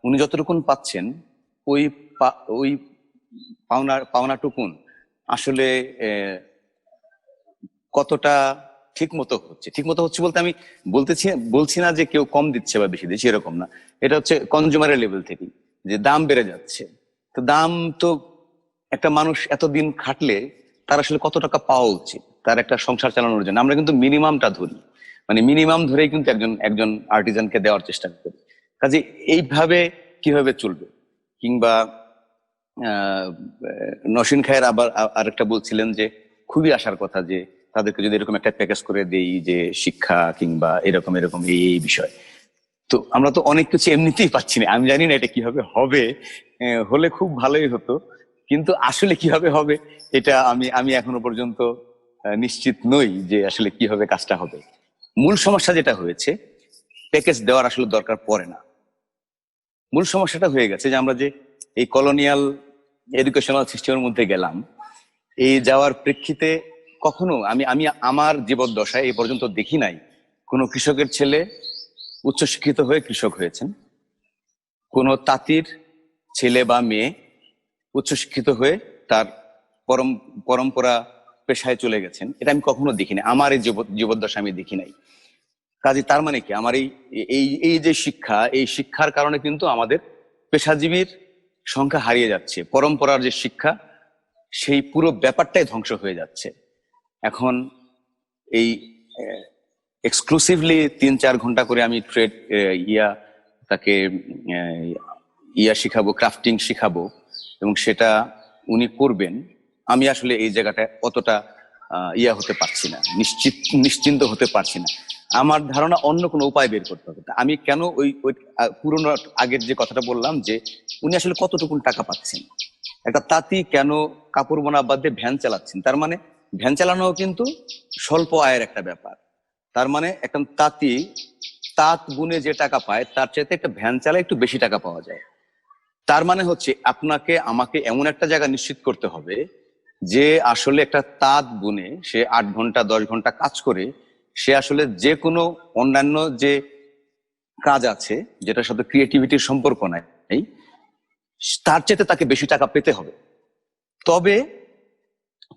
S4: উনি যতটুকুন পাচ্ছেন ওই পাওনাটুকুন আসলে কতটা ঠিক মতো হচ্ছে বলতে আমি বলছি না যে কেউ কম দিচ্ছে বা বেশি দিচ্ছে, এরকম না। এটা হচ্ছে কনজিউমারের লেভেল থেকে যে দাম বেড়ে যাচ্ছে, তো দাম তো একটা মানুষ এতদিন খাটলে তার আসলে কত টাকা পাওয়া উচিত তার একটা সংসার চালানোর জন্য, আমরা কিন্তু মিনিমামটা ধরি, মানে মিনিমাম ধরেই কিন্তু একজন আর্টিজানকে দেওয়ার চেষ্টা করি। কাজে এইভাবে কিভাবে চলবে? কিংবা নসীন খায়ের আবার আরেকটা বলছিলেন যে খুবই আশার কথা যে তাদেরকে যদি এরকম একটা প্যাকেজ করে দেই যে শিক্ষা কিংবা এরকম এই বিষয়, তো আমরা তো অনেক কিছু এমনিতেই পাচ্ছি না। আমি জানি না এটা কিভাবে হবে, হলে খুব ভালোই হতো, কিন্তু আসলে কিভাবে হবে এটা আমি এখনো পর্যন্ত নিশ্চিত নই যে আসলে কিভাবে কাজটা হবে। মূল সমস্যা যেটা হয়েছে, প্যাকেজ দেওয়ার আসলে দরকার পড়ে না। মূল সমস্যাটা হয়ে গেছে যে আমরা যে এই কলোনিয়াল এডুকেশনাল সিস্টেমের মধ্যে গেলাম, এই যাওয়ার প্রেক্ষিতে কখনো আমি আমার জীবদ্দশায় এই পর্যন্ত দেখি নাই কোনো কৃষকের ছেলে উচ্চশিক্ষিত হয়ে কৃষক হয়েছেন, কোনো তাঁতির ছেলে বা মেয়ে উচ্চশিক্ষিত হয়ে তার পরম্পরা পেশায় চলে গেছেন, এটা আমি কখনো দেখি নাই, আমার এই জীবদ্দশা আমি দেখি নাই। কাজে তার মানে কি, আমার এই যে শিক্ষা, এই শিক্ষার কারণে কিন্তু আমাদের পেশাজীবীর সংখ্যা হারিয়ে যাচ্ছে, পরম্পরার যে শিক্ষা সেই পুরো ব্যাপারটাই ধ্বংস হয়ে যাচ্ছে। এখন এই এক্সক্লুসিভলি 3-4 ঘন্টা করে আমি ট্রেড তাকে শিখাবো, ক্রাফটিং শিখাবো, এবং সেটা উনি করবেন, আমি আসলে এই জায়গাটায় অতটা হতে পারছি না, নিশ্চিন্ত হতে পারছি না। আমার ধারণা অন্য কোনো উপায় বের করতে হবে। আমি কেন ওই পুরোনো আগের যে কথাটা বললাম যে উনি আসলে কতটুকুন টাকা পাচ্ছেন, একটা তাঁতি কেন কাপড় বোনা বাদ দিয়ে ভ্যান চালাচ্ছেন, তার মানে ভ্যান চালানোও কিন্তু স্বল্প আয়ের একটা ব্যাপার। তার মানে একটা তাঁত বুনে যে টাকা পায় তার চাইতে একটা ভ্যান চালায় একটু বেশি টাকা পাওয়া যায়। তার মানে হচ্ছে আমাকে এমন একটা জায়গা নিশ্চিত করতে হবে যে আসলে একটা তাঁত বুনে সে 8 ঘন্টা 10 ঘন্টা কাজ করে সে আসলে যে কোনো অন্যান্য যে কাজ আছে যেটার সাথে ক্রিয়েটিভিটির সম্পর্ক নাই, তার চাইতে তাকে বেশি টাকা পেতে হবে।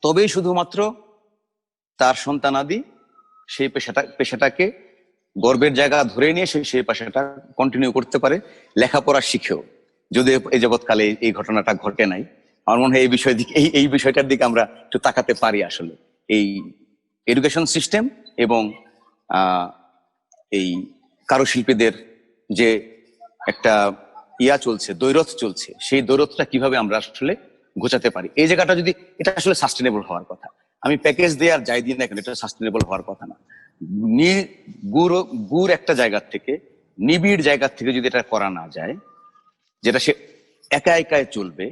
S4: তবেই শুধুমাত্র তার সন্তানাদি সেই পেশাটাকে গর্বের জায়গা ধরে নিয়ে সেই পেশাটা কন্টিনিউ করতে পারে, লেখাপড়া শিখেও। যদি এই জগৎকালে এই ঘটনাটা ঘটে নাই, আমার মনে হয় এই বিষয়টার দিকে আমরা একটু তাকাতে পারি। আসলে এই এডুকেশন সিস্টেম এবং এই কারুশিল্পীদের যে একটা চলছে, দ্বৈরথ চলছে, সেই দ্বৈরথটা কিভাবে আমরা আসলে ঘোচাতে পারি, এই জায়গাটা যদি এটা আসলে সাস্টেনেবল হওয়ার কথা। আমি প্যাকেজ দিয়ে আর যাই দিই না কেন, এটা সাস্টেনেবল হওয়ার কথা না। গুড় একটা জায়গার থেকে, নিবিড় জায়গার থেকে যদি এটা করা না যায়, যেটা সে একা একাই চলবে,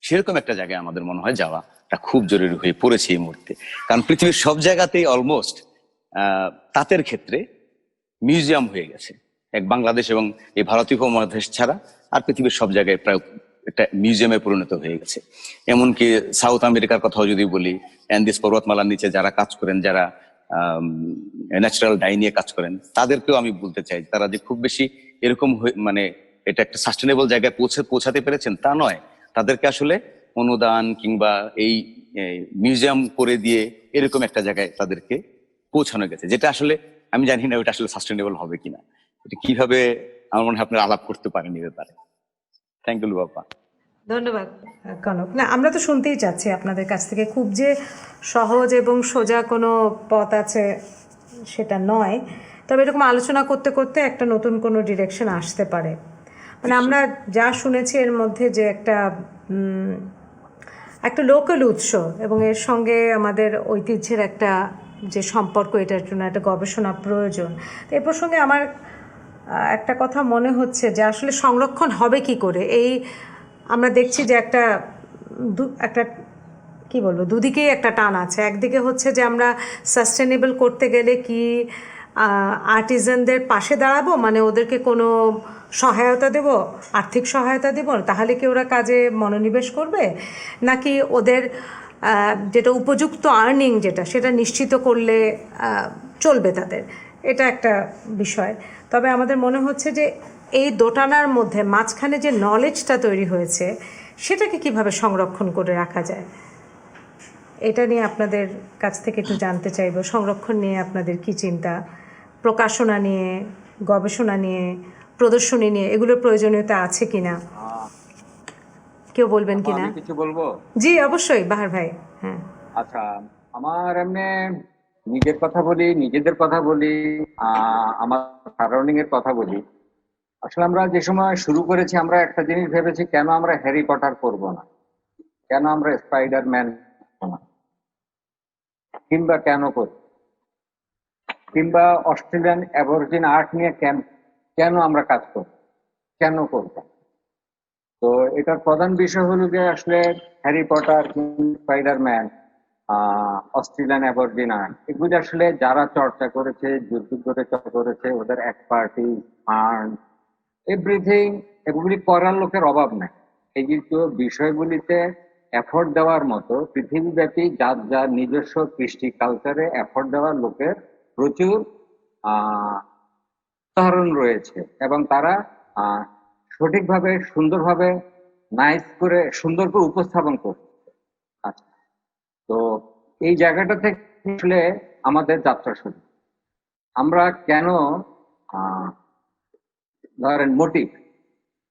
S4: সেরকম একটা জায়গায় আমাদের মনে হয় যাওয়াটা খুব জরুরি হয়ে পড়েছে এই মুহূর্তে। কারণ পৃথিবীর সব জায়গাতেই অলমোস্ট তাঁতের ক্ষেত্রে মিউজিয়াম হয়ে গেছে, এক বাংলাদেশ এবং এই ভারতীয় উপমহাদেশ ছাড়া আর পৃথিবীর সব জায়গায় প্রায় একটা মিউজিয়ামে পরিণত হয়ে গেছে। এমনকি সাউথ আমেরিকার কথাও যদি বলি, অ্যান্ডিস পর্বতমালার নিচে যারা কাজ করেন, যারা ন্যাচারাল ডাই নিয়ে কাজ করেন, তাদেরকেও আমি বলতে চাই, তারা যে খুব বেশি এরকম মানে এটা একটা সাস্টেনেবল জায়গায় পৌঁছাতে পেরেছেন তা নয়, তাদেরকে আসলে অনুদান কিংবা এই মিউজিয়াম করে দিয়ে এরকম একটা জায়গায় তাদেরকে পৌঁছানো গেছে, যেটা আসলে আমি জানি না ওটা আসলে সাস্টেনেবল হবে কিনা। এটা কিভাবে আমার মনে হয় আপনারা আলাপ করতে পারেন এ ব্যাপারে। থ্যাংক ইউ বাবা।
S1: ধন্যবাদ কনক। না, আমরা তো শুনতেই চাচ্ছি আপনাদের কাছ থেকে, খুব যে সহজ এবং সোজা কোনো পথ আছে সেটা নয়, তবে এরকম আলোচনা করতে করতে একটা নতুন কোনো ডিরেকশন আসতে পারে। মানে আমরা যা শুনেছি এর মধ্যে যে একটা লোকাল উৎস এবং এর সঙ্গে আমাদের ঐতিহ্যের একটা যে সম্পর্ক, এটার জন্য একটা গবেষণা প্রয়োজন। তো এ প্রসঙ্গে আমার একটা কথা মনে হচ্ছে যে আসলে সংরক্ষণ হবে কি করে। এই আমরা দেখছি যে একটা কি বলবো, দুদিকেই একটা টান আছে। একদিকে হচ্ছে যে আমরা সাস্টেনেবল করতে গেলে কি আর্টিজানদের পাশে দাঁড়াবো, মানে ওদেরকে কোনো সহায়তা দেব, আর্থিক সহায়তা দেব, তাহলে কি ওরা কাজে মনোনিবেশ করবে, নাকি ওদের যেটা উপযুক্ত আর্নিং যেটা সেটা নিশ্চিত করলে চলবে তাদের, এটা একটা বিষয়। তবে আমাদের মনে হচ্ছে যে এই দোটানার মধ্যে মাঝখানে যে নলেজটা তৈরি হয়েছে সেটাকে কিভাবে সংরক্ষণ করে রাখা যায়, এটা নিয়ে আপনাদের কাছ থেকে একটু জানতে চাইব। সংরক্ষণ নিয়ে আপনাদের কি চিন্তা, প্রকাশনা নিয়ে, গবেষণা নিয়ে, প্রদর্শনী নিয়ে, এগুলোর প্রয়োজনীয়তা আছে কিনা, কেউ বলবেন কিনা?
S2: আমি কিছু বলবো?
S1: জি অবশ্যই বাহার ভাই। হ্যাঁ,
S2: আচ্ছা, আমার এমনি নিজেদের কথা বলি, আমার সারাউন্ডিং এর কথা বলি। আসলে আমরা যে সময় শুরু করেছি, আমরা একটা জিনিস ভেবেছি, কেন আমরা হ্যারি পটার করবো না, কেন আমরা স্পাইডারম্যান না, কিংবা কেন করি, কিংবা অস্ট্রেলিয়ান অ্যাবরজিন আর্ট নিয়ে কেন আমরা কাজ করি, কেন করব। তো এটার প্রধান বিষয় হলো যে আসলে Harry Potter, Spiderman, Australian aborigine art, এগুলি আসলে যারা চর্চা করেছে, যুগ ধরে চর্চা করেছে, ওদের এক্সপার্টিস, আর্ন, এভরিথিং, এগুলি করার লোকের অভাব নাই। এই কিন্তু বিষয়গুলিতে এফোর্ট দেওয়ার মতো পৃথিবীব্যাপী যার যার নিজস্ব কৃষ্টি কালচারে এফোর্ট দেওয়ার লোকের প্রচুর উদাহরণ রয়েছে, এবং তারা সঠিকভাবে সুন্দর করে উপস্থাপন করছে। আচ্ছা, তো এই জায়গাটা থেকে আসলে আমাদের যাত্রা শুরু। আমরা কেন ধরেন মোটিভ,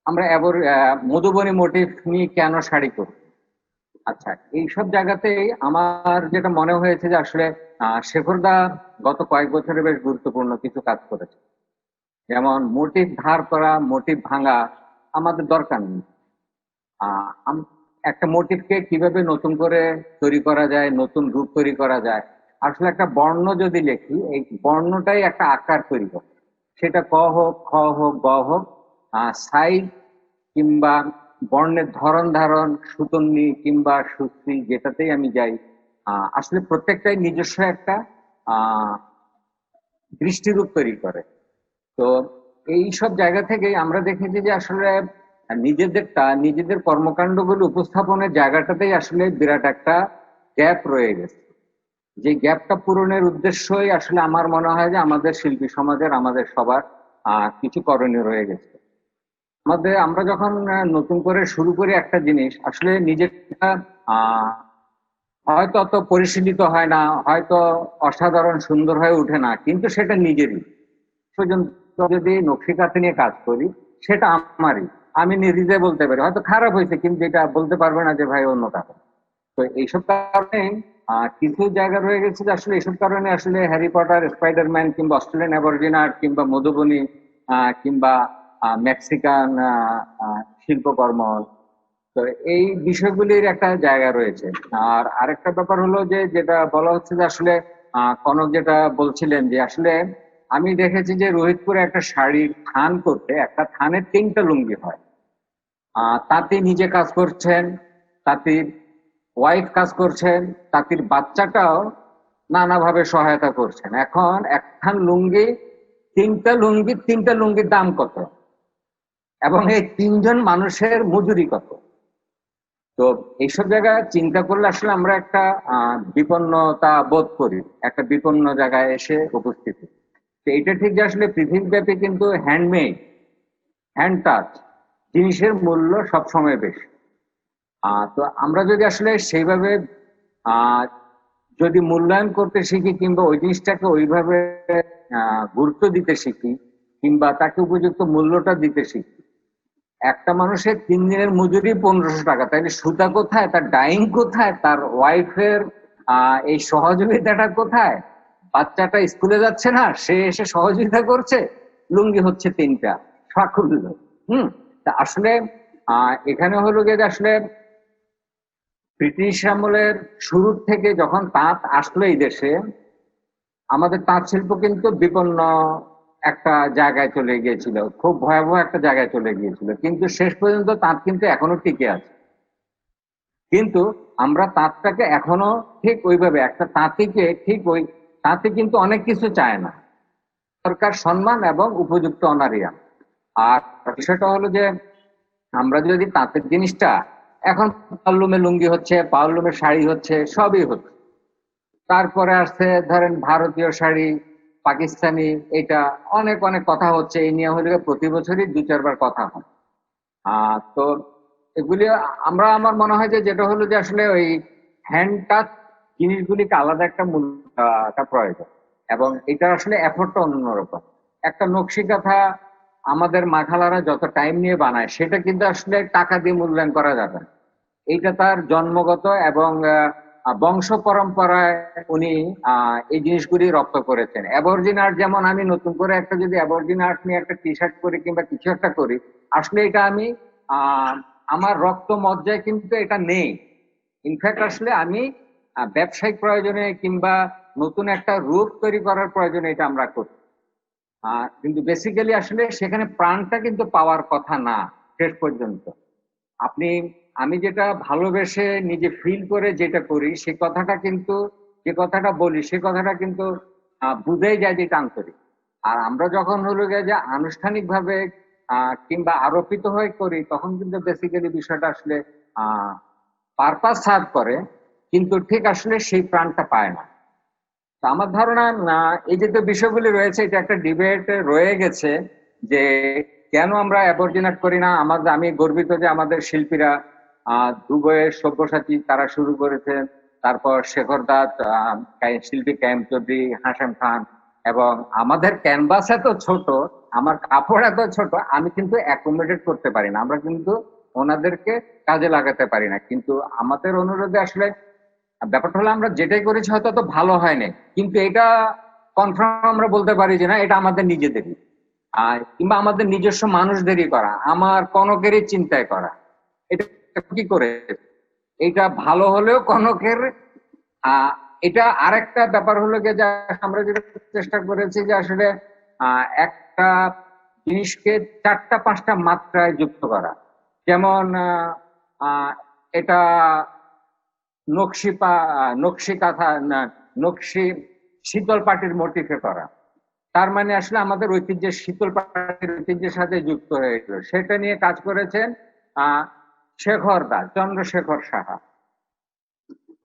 S2: আমরা মধুবনী মোটিভ নিয়ে কেন শাড়ি করি। আচ্ছা, এইসব জায়গাতেই আমার যেটা মনে হয়েছে যে আসলে শেখরদা গত কয়েক বছরে বেশ গুরুত্বপূর্ণ কিছু কাজ করেছে। যেমন মোটিভ ধার করা, মোটিভ ভাঙা আমাদের দরকার নেই। একটা মোটিভকে কিভাবে নতুন করে তৈরি করা যায়, নতুন রূপ তৈরি করা যায়। আসলে একটা বর্ণ যদি লিখি, এই বর্ণটাই একটা আকার তৈরি করে, সেটা ক হোক, খ হোক, গ হোক, সাইজ কিংবা বর্ণের ধরন ধারণ, সুতন্নি কিংবা সুশ্রী, যেটাতেই আমি যাই, আসলে প্রত্যেকটাই নিজস্ব একটা দৃষ্টিরূপ তৈরি করে। তো এই সব জায়গা থেকে আমরা দেখেছি যে আসলে নিজেদের কর্মকাণ্ডগুলো উপস্থাপনের জায়গাটাতেই আসলে বিরাট একটা গ্যাপ রয়ে গেছে। যে গ্যাপটা পূরণের উদ্দেশ্যই আসলে আমার মনে হয় যে আমাদের শিল্পী সমাজের, আমাদের সবার কিছু করণীয় রয়ে গেছে। আমরা যখন নতুন করে শুরু করি একটা জিনিস, আসলে নিজেরটা হয়তো অত পরিশীলিত হয় না, হয়তো অসাধারণ সুন্দর হয়ে ওঠে না, কিন্তু সেটা নিজেরই। যদি নকশিকাতে নিয়ে কাজ করি, সেটা আমারই, আমি নিজে বলতে পারি হয়তো খারাপ হয়েছে, কিন্তু এটা বলতে পারবে না যে ভাই অন্য কারণ। তো এইসব কারণে কিছু জায়গা রয়ে গেছে যে আসলে এইসব কারণে আসলে হ্যারি পটার, স্পাইডারম্যান কিংবা অস্ট্রেলিয়ান অ্যাবরজিন আর্ট কিংবা মধুবনী কিংবা মেক্সিকান শিল্পকর্ম, তো এই বিষয়গুলির একটা জায়গা রয়েছে। আর আরেকটা ব্যাপার হলো যে যেটা বলা হচ্ছে যে আসলে কনক যেটা বলছিলেন যে আসলে আমি দেখেছি যে রোহিতপুরে একটা শাড়ির থান করতে একটা থানের 3টা লুঙ্গি হয়। তাঁতি নিজে কাজ করছেন, তাঁতির ওয়াইফ কাজ করছেন, তাঁতির বাচ্চাটাও নানাভাবে সহায়তা করছেন। এখন একখান লুঙ্গি, 3টা লুঙ্গির দাম কত, এবং এই 3জন মানুষের মজুরি কত? তো এইসব জায়গায় চিন্তা করলে আসলে আমরা একটা বিপন্নতা বোধ করি, একটা বিপন্ন জায়গায় এসে উপস্থিত হই। তো এটা ঠিক যে আসলে পৃথিবীব্যাপী কিন্তু হ্যান্ডমেড, হ্যান্ড টাচ জিনিসের মূল্য সবসময় বেশি। তো আমরা যদি আসলে সেইভাবে আহ যদি মূল্যায়ন করতে শিখি, কিংবা ওই জিনিসটাকে ওইভাবে গুরুত্ব দিতে শিখি, কিংবা তাকে উপযুক্ত মূল্যটা দিতে শিখি। একটা মানুষের 3 দিনের মজুরি 1500 টাকা, তাইলে সুতা কোথায়, তার ডাইং কোথায়, তার ওয়াইফের এই সহযোগিতাটা কোথায়? বাচ্চাটা স্কুলে যাচ্ছে না, সে এসে সহযোগিতা করছে, লুঙ্গি হচ্ছে 3টা, সাকুল্য। তা আসলে এখানে হলো গিয়ে আসলে ব্রিটিশ আমলের শুরুর থেকে যখন তাঁত আসলো এই দেশে, আমাদের তাঁত শিল্প কিন্তু বিপন্ন একটা জায়গায় চলে গিয়েছিল, খুব ভয়াবহ একটা জায়গায় চলে গিয়েছিল, কিন্তু শেষ পর্যন্ত তাঁত কিন্তু এখনো টিকে আছে। কিন্তু আমরা তাঁতটাকে এখনো ঠিক ওইভাবে, একটা তাঁতিকে ঠিক ওই তাঁতি কিন্তু অনেক কিছু চায় না, সরকার সম্মান এবং উপযুক্ত অনারিয়া। আর বিষয়টা হলো যে আমরা যদি তাঁতের জিনিসটা, এখন পাওয়ারলুমে লুঙ্গি হচ্ছে, পাওয়ারলুমে শাড়ি হচ্ছে, সবই হচ্ছে। তারপরে আসছে ধরেন ভারতীয় শাড়ি, পাকিস্তানি, এটা অনেক অনেক কথা হচ্ছে এই নিয়ে, হলে প্রতি বছরই 2-4 বার কথা হয়। তো এগুলি আমার মনে হয় যে যেটা হলো যে আসলে ওই হ্যান্ড টাচ জিনিসগুলিকে আলাদা একটা মূল্য প্রয়োজন, এবং এটা আসলে এফোর্টটা অন্যরকম। একটা নকশি কাঁথা আমাদের মাখালারা যত টাইম নিয়ে বানায়, সেটা কিন্তু আসলে টাকা দিয়ে মূল্যায়ন করা যাবে না। এইটা তার জন্মগত এবং বংশ পরম্পরায় উনি এই জিনিসগুলি রপ্ত করেছেন। অ্যাবরজিন আর্ট, যেমন আমি নতুন করে একটা যদি অ্যাবরজিন আর্ট নিয়ে একটা টি শার্ট করি কিংবা কিছু একটা করি, আসলে এটা আমি আমার রক্ত মজ্জায় কিন্তু এটা নেই। ইনফ্যাক্ট আসলে আমি ব্যবসায়িক প্রয়োজনে কিংবা নতুন একটা রূপ তৈরি করার প্রয়োজনে এটা আমরা করি। কিন্তু বেসিক্যালি আসলে সেখানে প্রাণটা কিন্তু পাওয়ার কথা না শেষ পর্যন্ত। আমি যেটা ভালোবেসে নিজে ফিল করে যেটা করি, সে কথাটা কিন্তু, যে কথাটা বলি সে কথাটা কিন্তু বুঝেই যায় যে এটা আন্তরিক। আর আমরা যখন হলো গিয়ে যে আনুষ্ঠানিক ভাবে কিংবা আরোপিত হয়ে করি, তখন কিন্তু বেসিক্যালি বিষয়টা আসলে পারপাস সার্ভ করে, কিন্তু ঠিক আসলে সেই প্রাণটা পায় না। তো আমার ধারণা এই যে বিষয়গুলি রয়েছে, এটা একটা ডিবেট রয়ে গেছে যে কেন আমরা অ্যাবরজিনাট করি না। আমি গর্বিত যে আমাদের শিল্পীরা দুবইয়ের সব্যসাচী তারা শুরু করেছে, তারপর শেখর দাস, শিল্পী কায়েম চৌধুরী, হাশেম খান, এবং আমাদের ক্যানভাস এত ছোট, আমার কাপড় এত ছোট, আমি কিন্তু অ্যাকোমোডেট করতে পারি না, আমরা কিন্তু ওনাদেরকে কাজে লাগাতে পারি না। কিন্তু আমাদের অনুরোধে আসলে ব্যাপারটা হলো আমরা যেটাই করেছি হয়তো তো ভালো হয়নি, কিন্তু এটা কনফার্ম আমরা বলতে পারি যে না, এটা আমাদের নিজেদেরই, কিংবা আমাদের নিজস্ব মানুষদেরই করা, আমার কনকেরই চিন্তায় করা। এটা কি করে এটা ভালো হলেও কনকের। এটা আরেকটা ব্যাপার হলো গিয়ে যে আমরা যেটা চেষ্টা করেছি যে আসলে একটা জিনিসকে 4টা-5টা মাত্রায় যুক্ত করা। যেমন এটা নকশি কাঁথা, নকশি শীতল পাটির মোটিফে করা, তার মানে আসলে আমাদের ঐতিহ্যের শীতল পাটির ঐতিহ্যের সাথে যুক্ত হয়ে গেল। সেটা নিয়ে কাজ করেছেন শেখর দাস, চন্দ্রশেখর সাহা।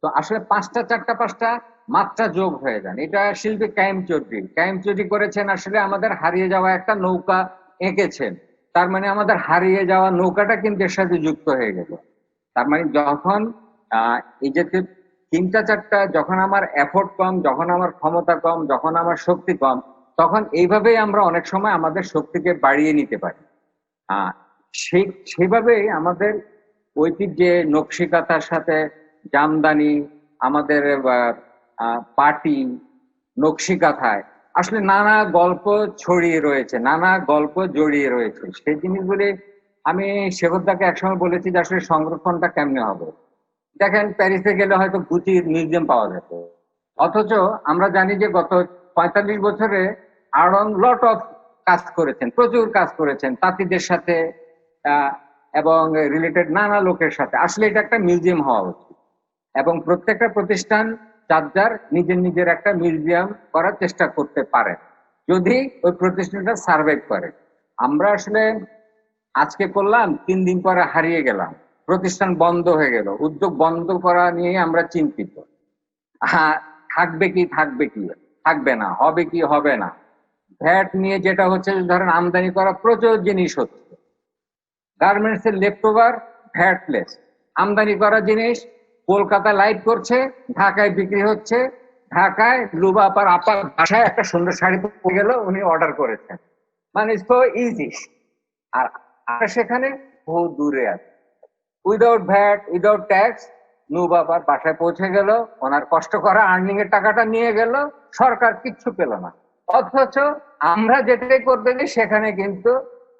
S2: তো আসলে 4টা মাত্রা যোগ হয়ে যান। এটা শিল্পী কায়েম চৌধুরী করেছেন, আসলে আমাদের হারিয়ে যাওয়া একটা নৌকা এঁকেছেন, তার মানে আমাদের হারিয়ে যাওয়া নৌকাটা কিন্তু এর সাথে যুক্ত হয়ে গেল। তার মানে যখন এই যে 3টা-4টা, যখন আমার এফোর্ট কম, যখন আমার ক্ষমতা কম, যখন আমার শক্তি কম, তখন এইভাবেই আমরা অনেক সময় আমাদের শক্তিকে বাড়িয়ে নিতে পারি। সেইভাবেই আমাদের ঐতিহ্যে নকশি কাঁথার সাথে জামদানি, আমাদের পাটি, নকশি কাঁথায় আসলে নানা গল্প ছড়িয়ে রয়েছে, নানা গল্প জড়িয়ে রয়েছে। সেই জিনিসগুলি আমি শেখরদাকে একসময় বলেছি যে আসলে সংরক্ষণটা কেমনে হবে। দেখেন প্যারিসে গেলে হয়তো গুচির মিউজিয়াম পাওয়া যেত, অথচ আমরা জানি যে গত 45 বছরে আড়ং লট অফ কাজ করেছেন, প্রচুর কাজ করেছেন তাঁতিদের সাথে এবং রিলেটেড নানা লোকের সাথে। আসলে এটা একটা মিউজিয়াম হওয়া উচিত এবং প্রত্যেকটা প্রতিষ্ঠান যার যার নিজের নিজের একটা মিউজিয়াম করার চেষ্টা করতে পারে যদি ওই প্রতিষ্ঠানটা সার্ভাইভ করে। আমরা আসলে আজকে করলাম, 3 দিন পরে হারিয়ে গেলাম, প্রতিষ্ঠান বন্ধ হয়ে গেল, উদ্যোগ বন্ধ করা নিয়ে আমরা চিন্তিত। থাকবে কি থাকবে না, হবে কি হবে না। ভ্যাট নিয়ে যেটা হচ্ছে, ধরেন আমদানি করা প্রচুর জিনিস হচ্ছে, গার্মেন্টস এর লেফট ওভার ভ্যাটলেস, আমদানি করা জিনিস কলকাতায় লাইট করছে, ঢাকায় বিক্রি হচ্ছে। ঢাকায় লুবা আপার বাসায় একটা সুন্দর শাড়ি পরে গেল, উনি অর্ডার করেছেন, মানে সো ইজি। আর সেখানে বহু দূরে আছে, উইদাউট ভ্যাট উইদাউট ট্যাক্স বাবার বাসায় পৌঁছে গেল, ওনার কষ্ট করা আর্নিং এর টাকাটা নিয়ে গেল, সরকার কিচ্ছু পেল না। অথচ আমরা যেটাই করতে যাই সেখানে কিন্তু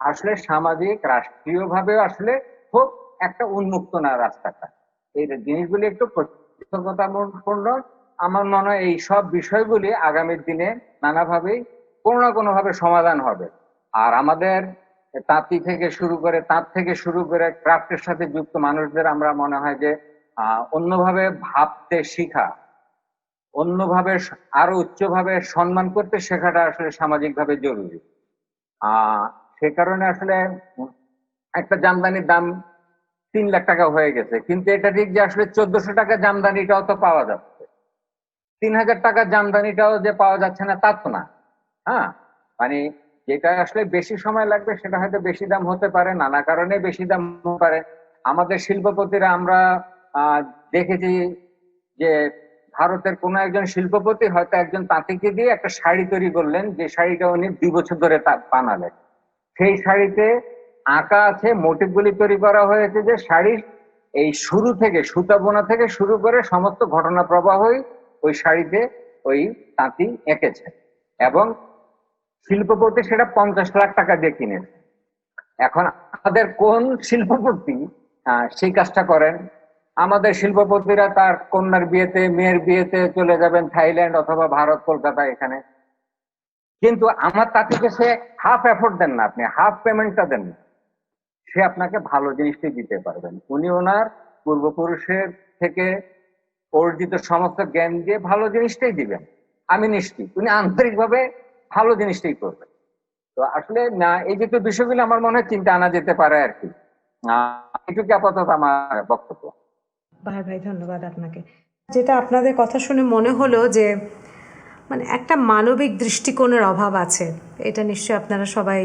S2: আসলে সামাজিক রাষ্ট্রীয় ভাবে আসলে খুব একটা উন্মুক্ত না রাস্তাটা। এই জিনিসগুলি একটু প্রত্যক্ষতাপূর্ণ। আমার মনে হয় এই সব বিষয়গুলি আগামী দিনে নানাভাবেই কোনো না কোনো ভাবে সমাধান হবে। আর আমাদের তাঁত থেকে শুরু করে ক্রাফটের সাথে যুক্ত মানুষদের আমরা মনে হয় যে অন্যভাবে ভাবতে শিখা, অন্যভাবে আরো উচ্চভাবে সম্মান করতে শেখাটা আসলে সামাজিকভাবে জরুরি। সে কারণে আসলে একটা জামদানির দাম 3 লাখ টাকা হয়ে গেছে, কিন্তু এটা ঠিক যে আসলে 1400 টাকা জামদানিটাও তো পাওয়া যাচ্ছে, 3000 টাকা জামদানিটাও যে পাওয়া যাচ্ছে না তা তো না। হ্যাঁ, মানে যেটা আসলে বেশি সময় লাগবে সেটা হয়তো বেশি দাম হতে পারে, নানা কারণে বেশি দাম হতে পারে। আমাদের শিল্পপতিরা আমরা দেখেছি যে ভারতের কোন একজন শিল্পপতি হয়তো একজন তাঁতিকে দিয়ে একটা শাড়ি তৈরি করলেন, যে শাড়িটা উনি 2 বছর ধরে বানালেন। সেই শাড়িতে আঁকা আছে, মোটিভ গুলি তৈরি করা হয়েছে যে শাড়ির এই শুরু থেকে সুতা বোনা থেকে শুরু করে সমস্ত ঘটনা প্রবাহই ওই শাড়িতে ওই তাঁতি এঁকেছে এবং শিল্পপতি সেটা 50 লাখ টাকা দিয়ে কিনেছে। এখন আমাদের কোন শিল্পপতি সেই কাজটা করেন? আমাদের শিল্পপতিরা তার কন্যার বিয়েতে, মেয়ের বিয়েতে চলে যাবেন থাইল্যান্ড অথবা ভারত, কলকাতা এখানে, কিন্তু আমার তাঁতিকে সে হাফ এফোর্ট দেন না, আপনি হাফ পেমেন্টটা দেন না, সে আপনাকে ভালো জিনিসটাই দিতে পারবেন। উনি ওনার পূর্বপুরুষের থেকে অর্জিত সমস্ত জ্ঞান দিয়ে ভালো জিনিসটাই দিবেন, আমি নিশ্চিত উনি আন্তরিকভাবে ভালো জিনিসটাই করবেন। তো আসলে না, এই যে বিষয়গুলো আমার মনে হয় চিন্তা আনা যেতে পারে আর কি। এটুকু আপাতত আমার বক্তব্য।
S1: বাহার ভাই, ধন্যবাদ আপনাকে। যেটা আপনাদের কথা শুনে মনে হলো যে মানে একটা মানবিক দৃষ্টিকোণের অভাব আছে, এটা নিশ্চয়ই আপনারা সবাই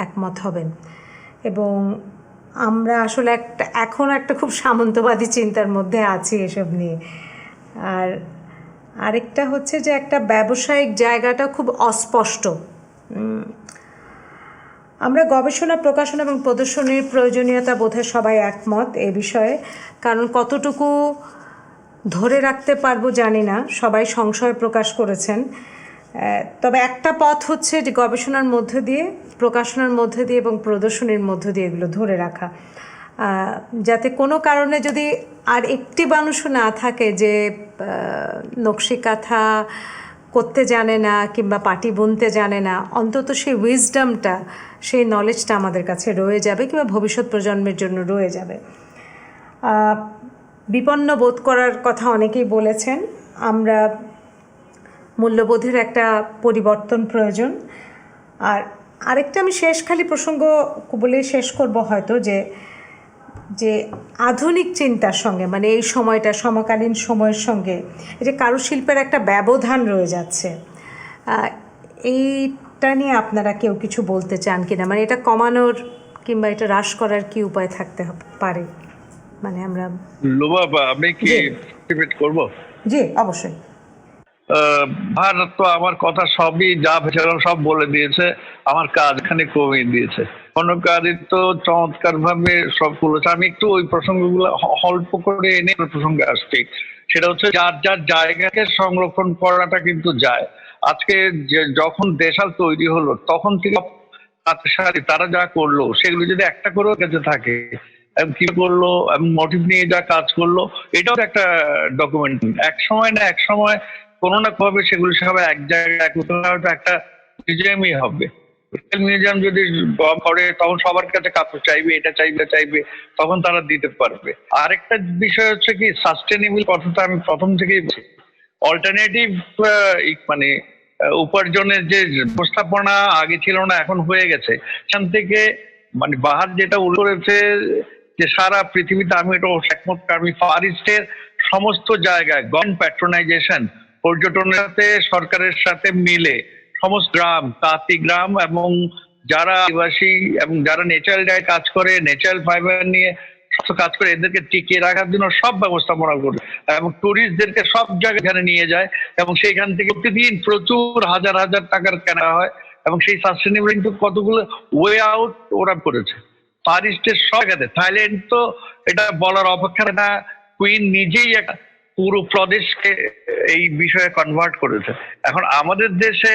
S1: একমত হবেন। এবং আমরা আসলে এখন একটা খুব সামন্তবাদী চিন্তার মধ্যে আছি এসব নিয়ে। আর আরেকটা হচ্ছে যে একটা ব্যবসায়িক জায়গাটা খুব অস্পষ্ট। আমরা গবেষণা, প্রকাশনা এবং প্রদর্শনীর প্রয়োজনীয়তা বোধহয় সবাই একমত এ বিষয়ে, কারণ কতটুকু ধরে রাখতে পারবো জানি না, সবাই সংশয় প্রকাশ করেছেন। তবে একটা পথ হচ্ছে যে গবেষণার মধ্য দিয়ে, প্রকাশনার মধ্য দিয়ে এবং প্রদর্শনীর মধ্য দিয়ে এগুলো ধরে রাখা, যাতে কোনো কারণে যদি আর একটি মানুষও না থাকে যে নকশি কাঁথা করতে জানে না কিংবা পাটি বুনতে জানে না, অন্তত সেই উইজডমটা, সেই নলেজটা আমাদের কাছে রয়ে যাবে কিংবা ভবিষ্যৎ প্রজন্মের জন্য রয়ে যাবে। বিপন্ন বোধ করার কথা অনেকেই বলেছেন। আমরা মূল্যবোধের একটা পরিবর্তন প্রয়োজন। আর আরেকটা আমি খালি প্রসঙ্গ বলে শেষ করব হয়তো, যে আধুনিক চিন্তার সঙ্গে, মানে এই সময়টা সমকালীন সময়ের সঙ্গে এই যে কারুশিল্পের একটা ব্যবধান রয়ে যাচ্ছে, এইটা নিয়ে আপনারা কেউ কিছু বলতে চান কিনা? মানে এটা কমানোর কিংবা এটা হ্রাস করার কি উপায় থাকতে পারে? মানে আমরা
S5: আমি কি ডিবেট করব?
S1: জি, অবশ্যই।
S5: ভারত তো আমার কথা সবই যা ভেবেছিলাম সব বলে দিয়েছে, আমার কাজ এখানে কমিয়ে দিয়েছে। কনকাদিত্য চমৎকার ভাবে সব বলেছে। আমি একটু ওই প্রসঙ্গগুলো অল্প করে এনে প্রসঙ্গে আসছি। সেটা হচ্ছে যার যার জায়গাকে সংরক্ষণ করাটা কিন্তু যায়। আজকে যখন দেশাল তৈরি হলো তখন থেকে তারা যা করলো সেগুলো যদি একটা করেও কাছে থাকে এবং কি করলো এবং মোটিভ নিয়ে যা কাজ করলো, এটাও তো একটা ডকুমেন্ট। এক সময় না এক সময় কোনো না ভাবে সেগুলো সবাই এক জায়গায় একটা মিউজিয়ামই হবে। মিউজিয়াম যদি করে তখন সবার কাছে কাপড় চাইবে, এটা চাইবে, তখন তারা দিতে পারবে। আরেকটা বিষয় হচ্ছে কি, সাস্টেনেবল কথাটা আমি প্রথম থেকেই বলছি। অল্টারনেটিভ মানে উপার্জনের যে ব্যবস্থাপনা আগে ছিল না, এখন হয়ে গেছে। সেখান থেকে মানে বাহার যেটা উল্লেখ করেছে যে সারা পৃথিবীতে, আমি এটা একমত। আমি ফার ইস্টের সমস্ত জায়গায় গভর্নমেন্ট প্যাট্রোনাইজেশন, পর্যটনের সাথে সরকারের সাথে মিলে সমস্ত গ্রাম, তাঁতি গ্রাম এবং যারা আদিবাসী এবং যারা ন্যাচারাল জায়গায় কাজ করে, ন্যাচারাল ফাইবার নিয়ে কাজ করে, এদেরকে টিকিয়ে রাখার জন্য সব ব্যবস্থাপনা করে এবং টুরিস্টদেরকে সব জায়গায় নিয়ে যায় এবং সেইখান থেকে প্রতিদিন প্রচুর হাজার হাজার টাকার কেনা হয় এবং সেই সাস্টেনেবল কিন্তু কতগুলো ওয়ে আউট ওরা করেছে ফার ইস্টের সব জায়গাতে। থাইল্যান্ড তো এটা বলার অপেক্ষা না, কুইন নিজেই একটা পুরো প্রদেশকে এই বিষয়ে কনভার্ট করেছে। এখন আমাদের দেশে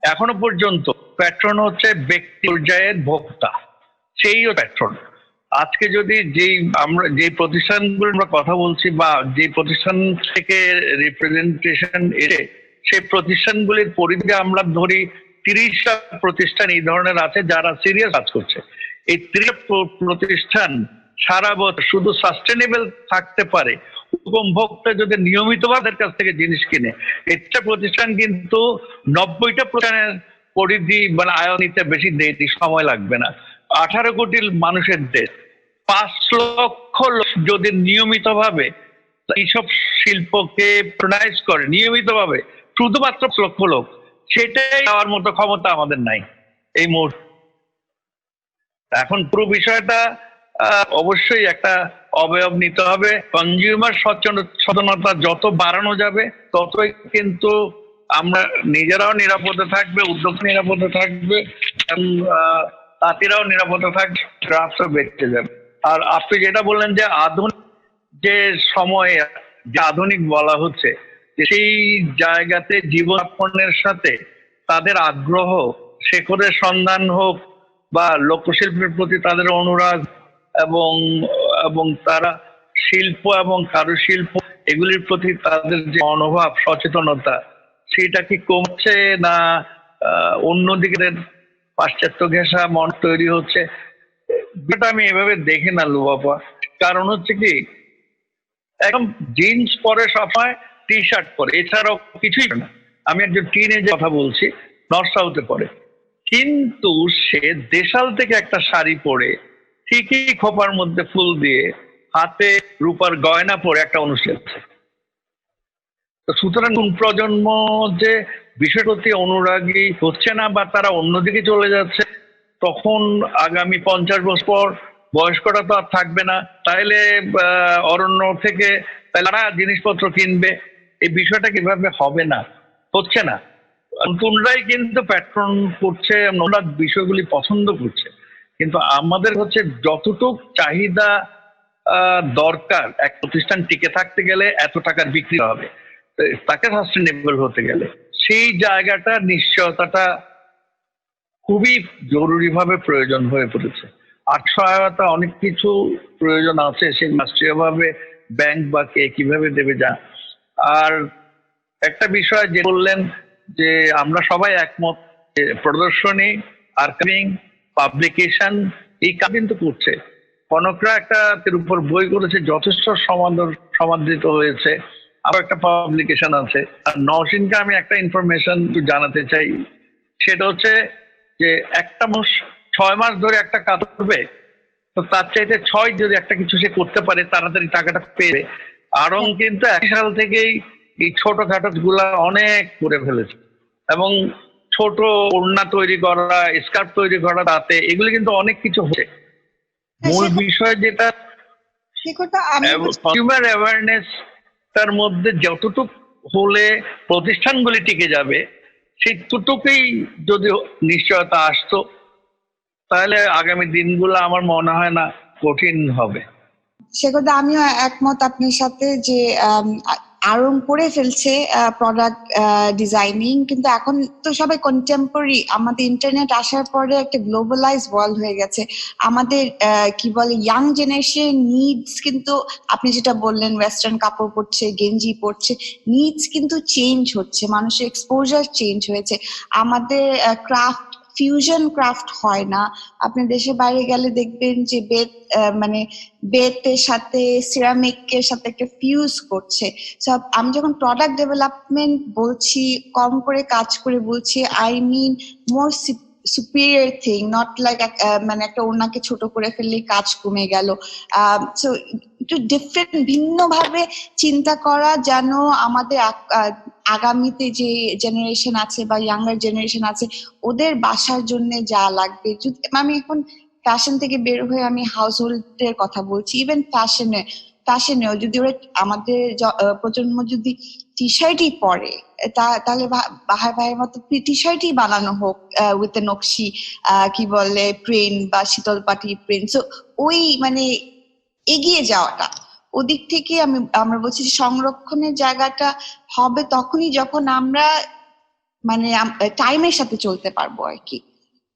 S5: এখনো পর্যন্ত প্যাট্রন হচ্ছে ব্যক্তি পর্যায়ের ভোক্তা, সেইও প্যাট্রন। আজকে যদি যে প্রতিষ্ঠানগুলো আমরা কথা বলছি বা যে প্রতিষ্ঠান থেকে রিপ্রেজেন্টেশন এসে সেই প্রতিষ্ঠানগুলির পরিধিকে আমরা ধরি 30টা প্রতিষ্ঠান এই ধরনের আছে যারা সিরিয়াস কাজ করছে। এই 30 প্রতিষ্ঠান সারা বছর শুধু সাস্টেনেবল থাকতে পারে উপভোক্তা যদি নিয়মিতভাবে তাদের কাছ থেকে জিনিস কিনে। একটা প্রতিষ্ঠান কিন্তু 90টা প্রতিষ্ঠানের পরিধি মানে আয়নিতে বেশি দেরি সময় লাগবে না। 18 কোটি মানুষের দেশ, 5 লক্ষ লোক যদি নিয়মিতভাবে এইসব শিল্পকে প্রোনাইজ করে নিয়মিতভাবে, শুধুমাত্র লক্ষ লোক, সেটাই দেওয়ার মতো ক্ষমতা আমাদের নাই এই মুহূর্তে। এখন পুরো বিষয়টা অবশ্যই একটা অবয়ব নিতে হবে। কনজিউমার সচেতনতা যত বাড়ানো যাবে ততই কিন্তু আমরা নিজেরাও নিরাপদে থাকবে, উদ্যোগ নিরাপদে থাকবে এবং তাঁতিরাও নিরাপদে থাকবে, রাষ্ট্র বেঁচে যাবে। আর আপনি যেটা বললেন যে আধুনিক যে সময়ে যে আধুনিক বলা হচ্ছে, সেই জায়গাতে জীবনযাপনের সাথে তাদের আগ্রহ, শেখরের সন্ধান হোক বা লোকশিল্পের প্রতি তাদের অনুরাগ এবং তারা শিল্প এবং কারুশিল্প এগুলির প্রতি তাদের যে মনোভাব, সচেতনতা, সেটা কি কমছে না অন্যদিকে পাশ্চাত্য ঘেঁষা মন তৈরি হচ্ছে? এটা আমি এভাবে দেখি না লুবাপা। কারণ হচ্ছে কি, একদম জিন্স পরে সবসময়, টি শার্ট পরে, এছাড়াও কিছুই না। আমি একজন টিনেজার কথা বলছি, নর্থ সাউথে পড়ে, কিন্তু সে দেশাল থেকে একটা শাড়ি পরে ঠিকই খোপার মধ্যে ফুল দিয়ে হাতে রূপার গয়না পরে একটা অনুষ্ঠান আছে। তো সুতরাং প্রজন্ম যে বিষয়ের প্রতি অনুরাগী হচ্ছে না বা তারা অন্যদিকে চলে যাচ্ছে, তখন আগামী 50 বছর পর বয়স্করা তো আর থাকবে না, তাইলে অরণ্য থেকে তারা জিনিসপত্র কিনবে। এই বিষয়টা কিভাবে হবে না, হচ্ছে না। নতুনরাই কিন্তু প্যাট্রন করছে, ওরা বিষয়গুলি পছন্দ করছে, কিন্তু আমাদের হচ্ছে যতটুক চাহিদা দরকার এক প্রতিষ্ঠান টিকে থাকতে গেলে, এত টাকার বিক্রি হবে, তাকে সাস্টেনেবল হতে গেলে সেই জায়গাটা নিশ্চয়তাটা খুবই জরুরিভাবে প্রয়োজন হয়ে পড়েছে। সহায়তা অনেক কিছু প্রয়োজন আছে, সেই রাষ্ট্রীয়ভাবে ব্যাংক বা কে কিভাবে দেবে যা। আর একটা বিষয় যে বললেন যে আমরা সবাই একমত, প্রদর্শনী, আর্কাইভিং, পাবলিকেশন এই কাজ কিন্তু করছে। কনকরা একটা উপর বই করেছে, যথেষ্ট সমাদৃত হয়েছে। আবার একটা পাবলিকেশন আছে। আর নওশিনকে আমি একটা ইনফরমেশন জানাতে চাই, সেটা হচ্ছে যে একটা মানুষ 6 মাস ধরে একটা কাজ করবে, তো তার চাইতে 6 যদি একটা কিছু সে করতে পারে, তাড়াতাড়ি টাকাটা পেয়ে। আরং কিন্তু 1 সাল থেকেই এই ছোটখাটো গুলা অনেক করে ফেলেছে এবং ছোট ওড়না তৈরি করা, স্কার্ফ তৈরি করা, তাতে এগুলি কিন্তু অনেক কিছু হচ্ছে। মূল বিষয় যেটা কনজিউমার অ্যাওয়ারনেস, তার মধ্যে যতটুকু হলে প্রতিষ্ঠানগুলি টিকে যাবে, সেইটুকুই যদি নিশ্চয়তা আসতো, তাহলে আগামী দিনগুলো আমার মনে হয় না কঠিন হবে।
S3: সে কথা আমিও একমত আপনার সাথে যে আরং করে ফেলছে প্রোডাক্ট ডিজাইনিং, কিন্তু এখন তো সবাই কন্টেম্পোরারি। আমাদের ইন্টারনেট আসার পরে একটা গ্লোবালাইজ ওয়ার্ল্ড হয়ে গেছে। আমাদের কি বলে ইয়াং জেনারেশন নিডস, কিন্তু আপনি যেটা বললেন ওয়েস্টার্ন কাপড় পরছে, গেঞ্জি পরছে, নিডস কিন্তু চেঞ্জ হচ্ছে, মানুষের এক্সপোজার চেঞ্জ হয়েছে। আমাদের ক্রাফট, ফিউশন ক্রাফট হয় না। আপনি দেশের বাইরে গেলে দেখবেন যে মানে বেতের সাথে সিরামিকের সাথে একটা ফিউজ করছে। সব আমি যখন প্রোডাক্ট ডেভেলপমেন্ট বলছি, কম করে কাজ করে বলছি, I mean more superior thing, not like মানে একটা ওনাকে ছোট করে ফেললেই কাজ কমে গেল। সো একটু ডিফারেন্ট, ভিন্নভাবে চিন্তা করা, যেন আমাদের আগামীতে যে জেনারেশন আছে বা ইয়াঙ্গার জেনারেশন আছে ওদের বাসার জন্য যা লাগবে। আমি এখন ফ্যাশন থেকে বের হয়ে আমি হাউস হোল্ডের কথা বলছি, ইভেন ফ্যাশনেও যদি ওরা আমাদের প্রজন্ম যদি টি শার্টই পরে, তাহলে বাহার ভাইয়ের মতো টি শার্টই বানানো হোক উইথ নকশি, কি বলে প্রিন্ট বা শীতল পাটি প্রিন্ট। সো ওই মানে এগিয়ে যাওয়াটা, ওদিক থেকে আমরা বলছি সংরক্ষণের জায়গাটা হবে তখনই যখন আমরা মানে টাইমের সাথে চলতে পারবো আর কি।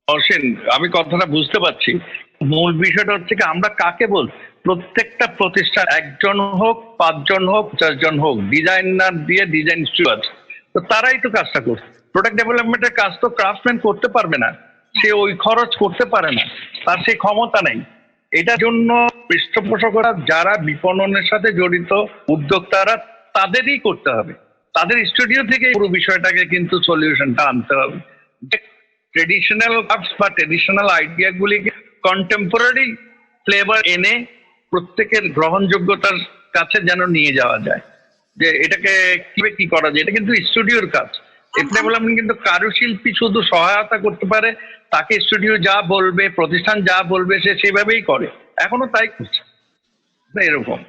S5: অসীন, আমি কথাটা বুঝতে পারছি। মূল বিষয়টা হচ্ছে কি, আমরা কাকে বল, প্রত্যেকটা প্রতিষ্ঠান, একজন হোক, 5 জন হোক, 50 জন হোক, ডিজাইনার দিয়ে ডিজাইন স্টুডিও আছে, তো তারাই তো কাজটা করছে। প্রোডাক্ট ডেভেলপমেন্টের কাজ তো ক্রাফটম্যান করতে পারবে না, সে ওই খরচ করতে পারে না, তার সেই ক্ষমতা নেই। এটার জন্য পৃষ্ঠপোষকরা যারা বিপণনের সাথে জড়িত উদ্যোক্তারা, তাদেরই করতে হবে। তাদের স্টুডিও থেকে পুরো বিষয়টাকে কিন্তু সলিউশনটা আনতে হবে। ট্রেডিশনাল ক্রাফটস বা ট্রেডিশনাল আইডিয়া গুলিকে কন্টেম্পোরারি ফ্লেভার এনে প্রত্যেকের গ্রহণযোগ্যতার কাছে যেন নিয়ে যাওয়া যায়, যে এটাকে কিভাবে কি করা যায়। এটা কিন্তু স্টুডিওর কাজ। ডেভেলপমেন্ট কিন্তু কারুশিল্পী শুধু সহায়তা করতে পারে, তাকে স্টুডিও যা বলবে, প্রতিষ্ঠান যা বলবে, সে সেভাবেই করে, এখনো তাই করছে এরকম।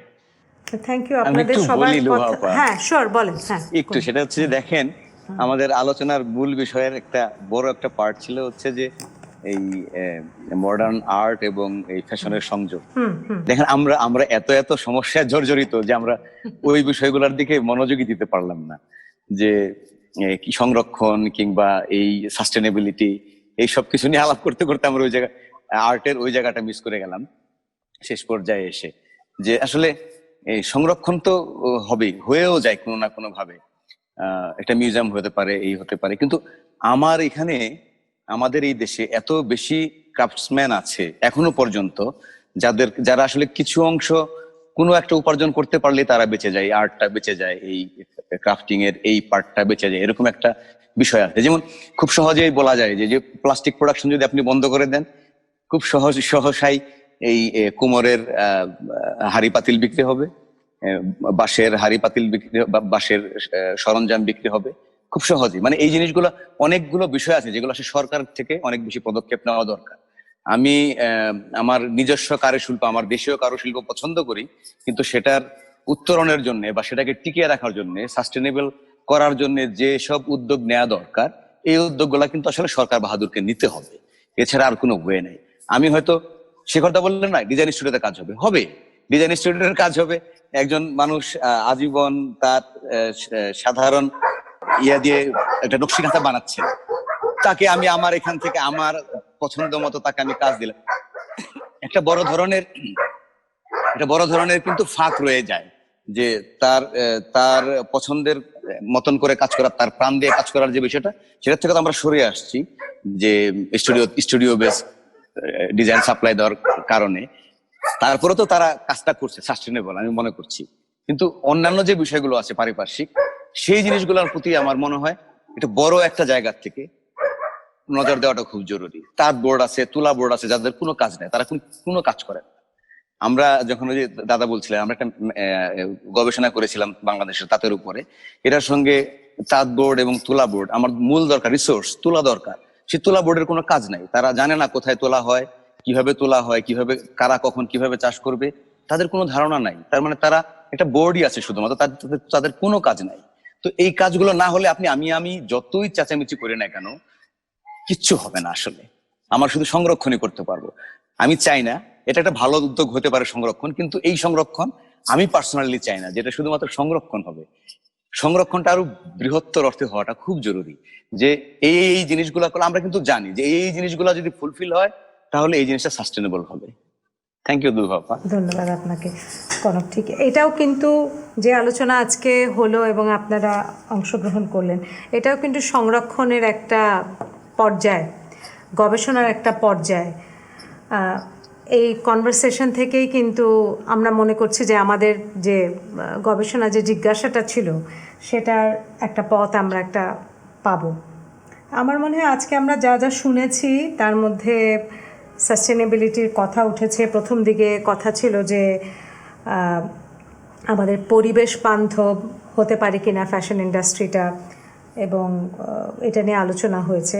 S1: থ্যাংক ইউ
S4: আমি
S1: আপনাদের
S4: একটু
S1: সবার
S4: বলি
S1: কথা।
S4: লোহাপা।
S1: হ্যাঁ শিওর, বলেন। হ্যাঁ
S4: একটু সেটা হচ্ছে যে দেখেন, আমাদের আলোচনার মূল বিষয়ের একটা বড় একটা পার্ট ছিল হচ্ছে যে এই মডার্ন আর্ট এবং এই ফ্যাশনের সংযোগ। দেখেন আমরা আমরা এত এত সমস্যায় জর্জরিত যে আমরা ওই বিষয়গুলোর দিকে মনোযোগী দিতে পারলাম না, যে কি সংরক্ষণ কিংবা এই সাস্টেনেবিলিটি, এই সব কিছু নিয়ে আলাপ করতে করতে আমরা ওই জায়গা আর্টের ওই জায়গাটা মিস করে গেলাম শেষ পর্যায়ে এসে। যে আসলে এই সংরক্ষণ তো হবেই, হয়েও যায় কোনো না কোনো ভাবে। একটা মিউজিয়াম হতে পারে, এই হতে পারে, কিন্তু আমার এখানে আমাদের এই দেশে এত বেশি ক্রাফটসম্যান আছে এখনো পর্যন্ত, যারা আসলে কিছু অংশ কোনো একটা উপার্জন করতে পারলে তারা বেঁচে যায়, আর্টটা বেঁচে যায়, এই ক্রাফটিং এর এই পার্টটা বেঁচে যায়, এরকম একটা বিষয় আছে। যেমন খুব সহজেই বলা যায় যে প্লাস্টিক প্রোডাকশন যদি আপনি বন্ধ করে দেন, খুব সহসাই এই কুমোরের হাড়ি পাতিল বিক্রি হবে, বাঁশের হাড়ি পাতিল বিক্রি, বাঁশের সরঞ্জাম বিক্রি হবে খুব সহজেই। মানে এই জিনিসগুলো, অনেকগুলো বিষয় আছে যেগুলো আসলে সরকার থেকে অনেক বেশি পদক্ষেপ নেওয়া দরকার। আমি আমার নিজস্ব কারুশিল্প, আমার দেশীয় কারুশিল্প পছন্দ করি, কিন্তু সেটার উত্তরণের জন্য বা সেটাকে টিকিয়ে রাখার জন্য, সাস্টেনেবল করার জন্য যে সব উদ্যোগ নেওয়া দরকার, এই উদ্যোগগুলা কিন্তু আসলে সরকার বাহাদুরকে নিতে হবে, এছাড়া আর কোনো ওয়ে নেই। আমি হয়তো সে কথা বললেন না, ডিজাইন স্টুডিওতে কাজ হবে, ডিজাইন স্টুডিওর কাজ হবে। একজন মানুষ আজীবন তার সাধারণ ইয়া দিয়ে একটা নকশি কাঁথা বানাচ্ছে, তাকে আমি আমার এখান থেকে আমার পছন্দ মতো তাকে আমি কাজ দিলাম, একটা বড় ধরনের কিন্তু ফাঁক রয়ে যায়, যে তার পছন্দের মতন করে কাজ করার, তার প্রাণ দিয়ে কাজ করার যে বিষয়টা, সেটা থেকে তো আমরা সরে আসছি, যে স্টুডিও বেস ডিজাইন সাপ্লাই দেওয়ার কারণে। তারপরে তো তারা কাজটা করছে সাস্টেনেবল, আমি মনে করছি, কিন্তু অন্যান্য যে বিষয়গুলো আছে পারিপার্শ্বিক, সেই জিনিসগুলোর প্রতি আমার মনে হয় এটা বড় একটা জায়গা থেকে নজর দেওয়াটা খুব জরুরি। তাঁত বোর্ড আছে, তুলা বোর্ড আছে, যাদের কোনো কাজ নেই, তারা কোনো কাজ করে না। আমরা যখন ওই যে দাদা বলছিলেন, আমরা একটা গবেষণা করেছিলাম বাংলাদেশের তাঁতের উপরে, এটার সঙ্গে তাঁত বোর্ড এবং তুলা বোর্ড, আমার মূল দরকার রিসোর্স, তুলা দরকার, সেই তুলা বোর্ডের কোনো কাজ নাই। তারা জানে না কোথায় তোলা হয়, কিভাবে তোলা হয়, কিভাবে কারা কখন কিভাবে চাষ করবে, তাদের কোনো ধারণা নাই। তার মানে তারা একটা বোর্ডই আছে শুধুমাত্র, তাদের কোনো কাজ নাই। তো এই কাজগুলো না হলে আমি যতই চেঁচামেচি করি না কেন, কিচ্ছু হবে না। আসলে আমার শুধু সংরক্ষণই করতে পারবো। আমি চাই না, এটা একটা ভালো উদ্যোগ হতে পারে সংরক্ষণ, কিন্তু এই সংরক্ষণ আমি পার্সোনালি চাই না, যেটা শুধুমাত্র সংরক্ষণ হবে। সংরক্ষণটা আরো বৃহত্তর অর্থে হওয়াটা খুব জরুরি, যে এই জিনিসগুলো করলে আমরা কিন্তু জানি যে এই জিনিসগুলো যদি ফুলফিল হয় তাহলে এই জিনিসটা সাস্টেনেবল হবে। থ্যাংক ইউ দুর্বাপা।
S1: ধন্যবাদ আপনাকে কনক। ঠিক, এটাও কিন্তু যে আলোচনা আজকে হলো এবং আপনারা অংশগ্রহণ করলেন, এটাও কিন্তু সংরক্ষণের একটা পর্যায়, গবেষণার একটা পর্যায়। এই কনভারসেশন থেকেই কিন্তু আমরা মনে করছি যে আমাদের যে গবেষণা যে জিজ্ঞাসাটা ছিল সেটার একটা পথ আমরা একটা পাবো। আমার মনে হয় আজকে আমরা যা যা শুনেছি তার মধ্যে সাস্টেনেবিলিটির কথা উঠেছে। প্রথম দিকে কথা ছিল যে আমাদের পরিবেশ বান্ধব হতে পারে কিনা ফ্যাশন ইন্ডাস্ট্রিটা, এবং এটা নিয়ে আলোচনা হয়েছে।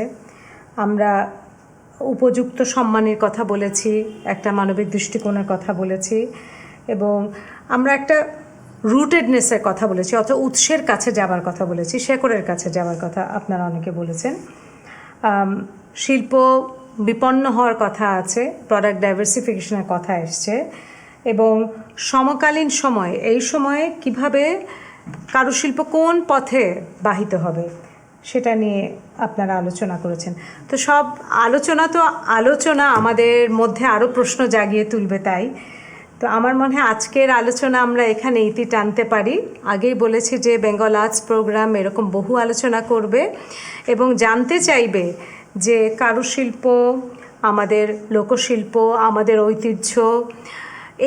S1: আমরা উপযুক্ত সম্মানের কথা বলেছি, একটা মানবিক দৃষ্টিকোণের কথা বলেছি, এবং আমরা একটা রুটেডনেসের কথা বলেছি, অর্থাৎ উৎসের কাছে যাবার কথা বলেছি, শেকড়ের কাছে যাওয়ার কথা আপনারা অনেকে বলেছেন। শিল্প বিপন্ন হওয়ার কথা আছে, প্রোডাক্ট ডাইভার্সিফিকেশনের কথা এসছে, এবং সমকালীন সময়, এই সময়ে কিভাবে কারুশিল্প কোন পথে বাহিত হবে সেটা নিয়ে আপনারা আলোচনা করেছেন। তো সব আলোচনা আমাদের মধ্যে আরও প্রশ্ন জাগিয়ে তুলবে। তাই তো আমার মনে হয় আজকের আলোচনা আমরা এখানে ইতি টানতে পারি। আগেই বলেছি যে বেঙ্গল আর্টস প্রোগ্রাম এরকম বহু আলোচনা করবে এবং জানতে চাইবে যে কারুশিল্প, আমাদের লোকশিল্প, আমাদের ঐতিহ্য,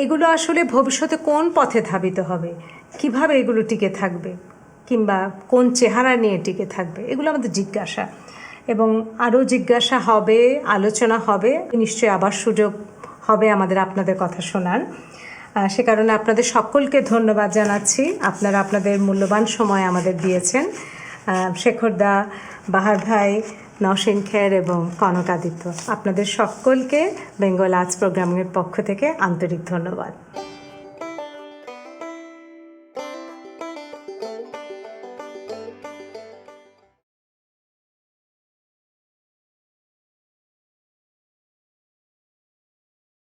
S1: এগুলো আসলে ভবিষ্যতে কোন পথে ধাবিত হবে, কিভাবে এগুলো টিকে থাকবে, কিংবা কোন চেহারা নিয়ে টিকে থাকবে, এগুলো আমাদের জিজ্ঞাসা। এবং আরও জিজ্ঞাসা হবে, আলোচনা হবে, নিশ্চয়ই আবার সুযোগ হবে আমাদের আপনাদের কথা শোনার। সে কারণে আপনাদের সকলকে ধন্যবাদ জানাচ্ছি। আপনারা আপনাদের মূল্যবান সময় আমাদের দিয়েছেন। শেখরদা, বাহার ভাই, নওশীন খের এবং কনক আদিত্য, আপনাদের সকলকে বেঙ্গল আর্টস প্রোগ্রামিংয়ের পক্ষ থেকে আন্তরিক ধন্যবাদ।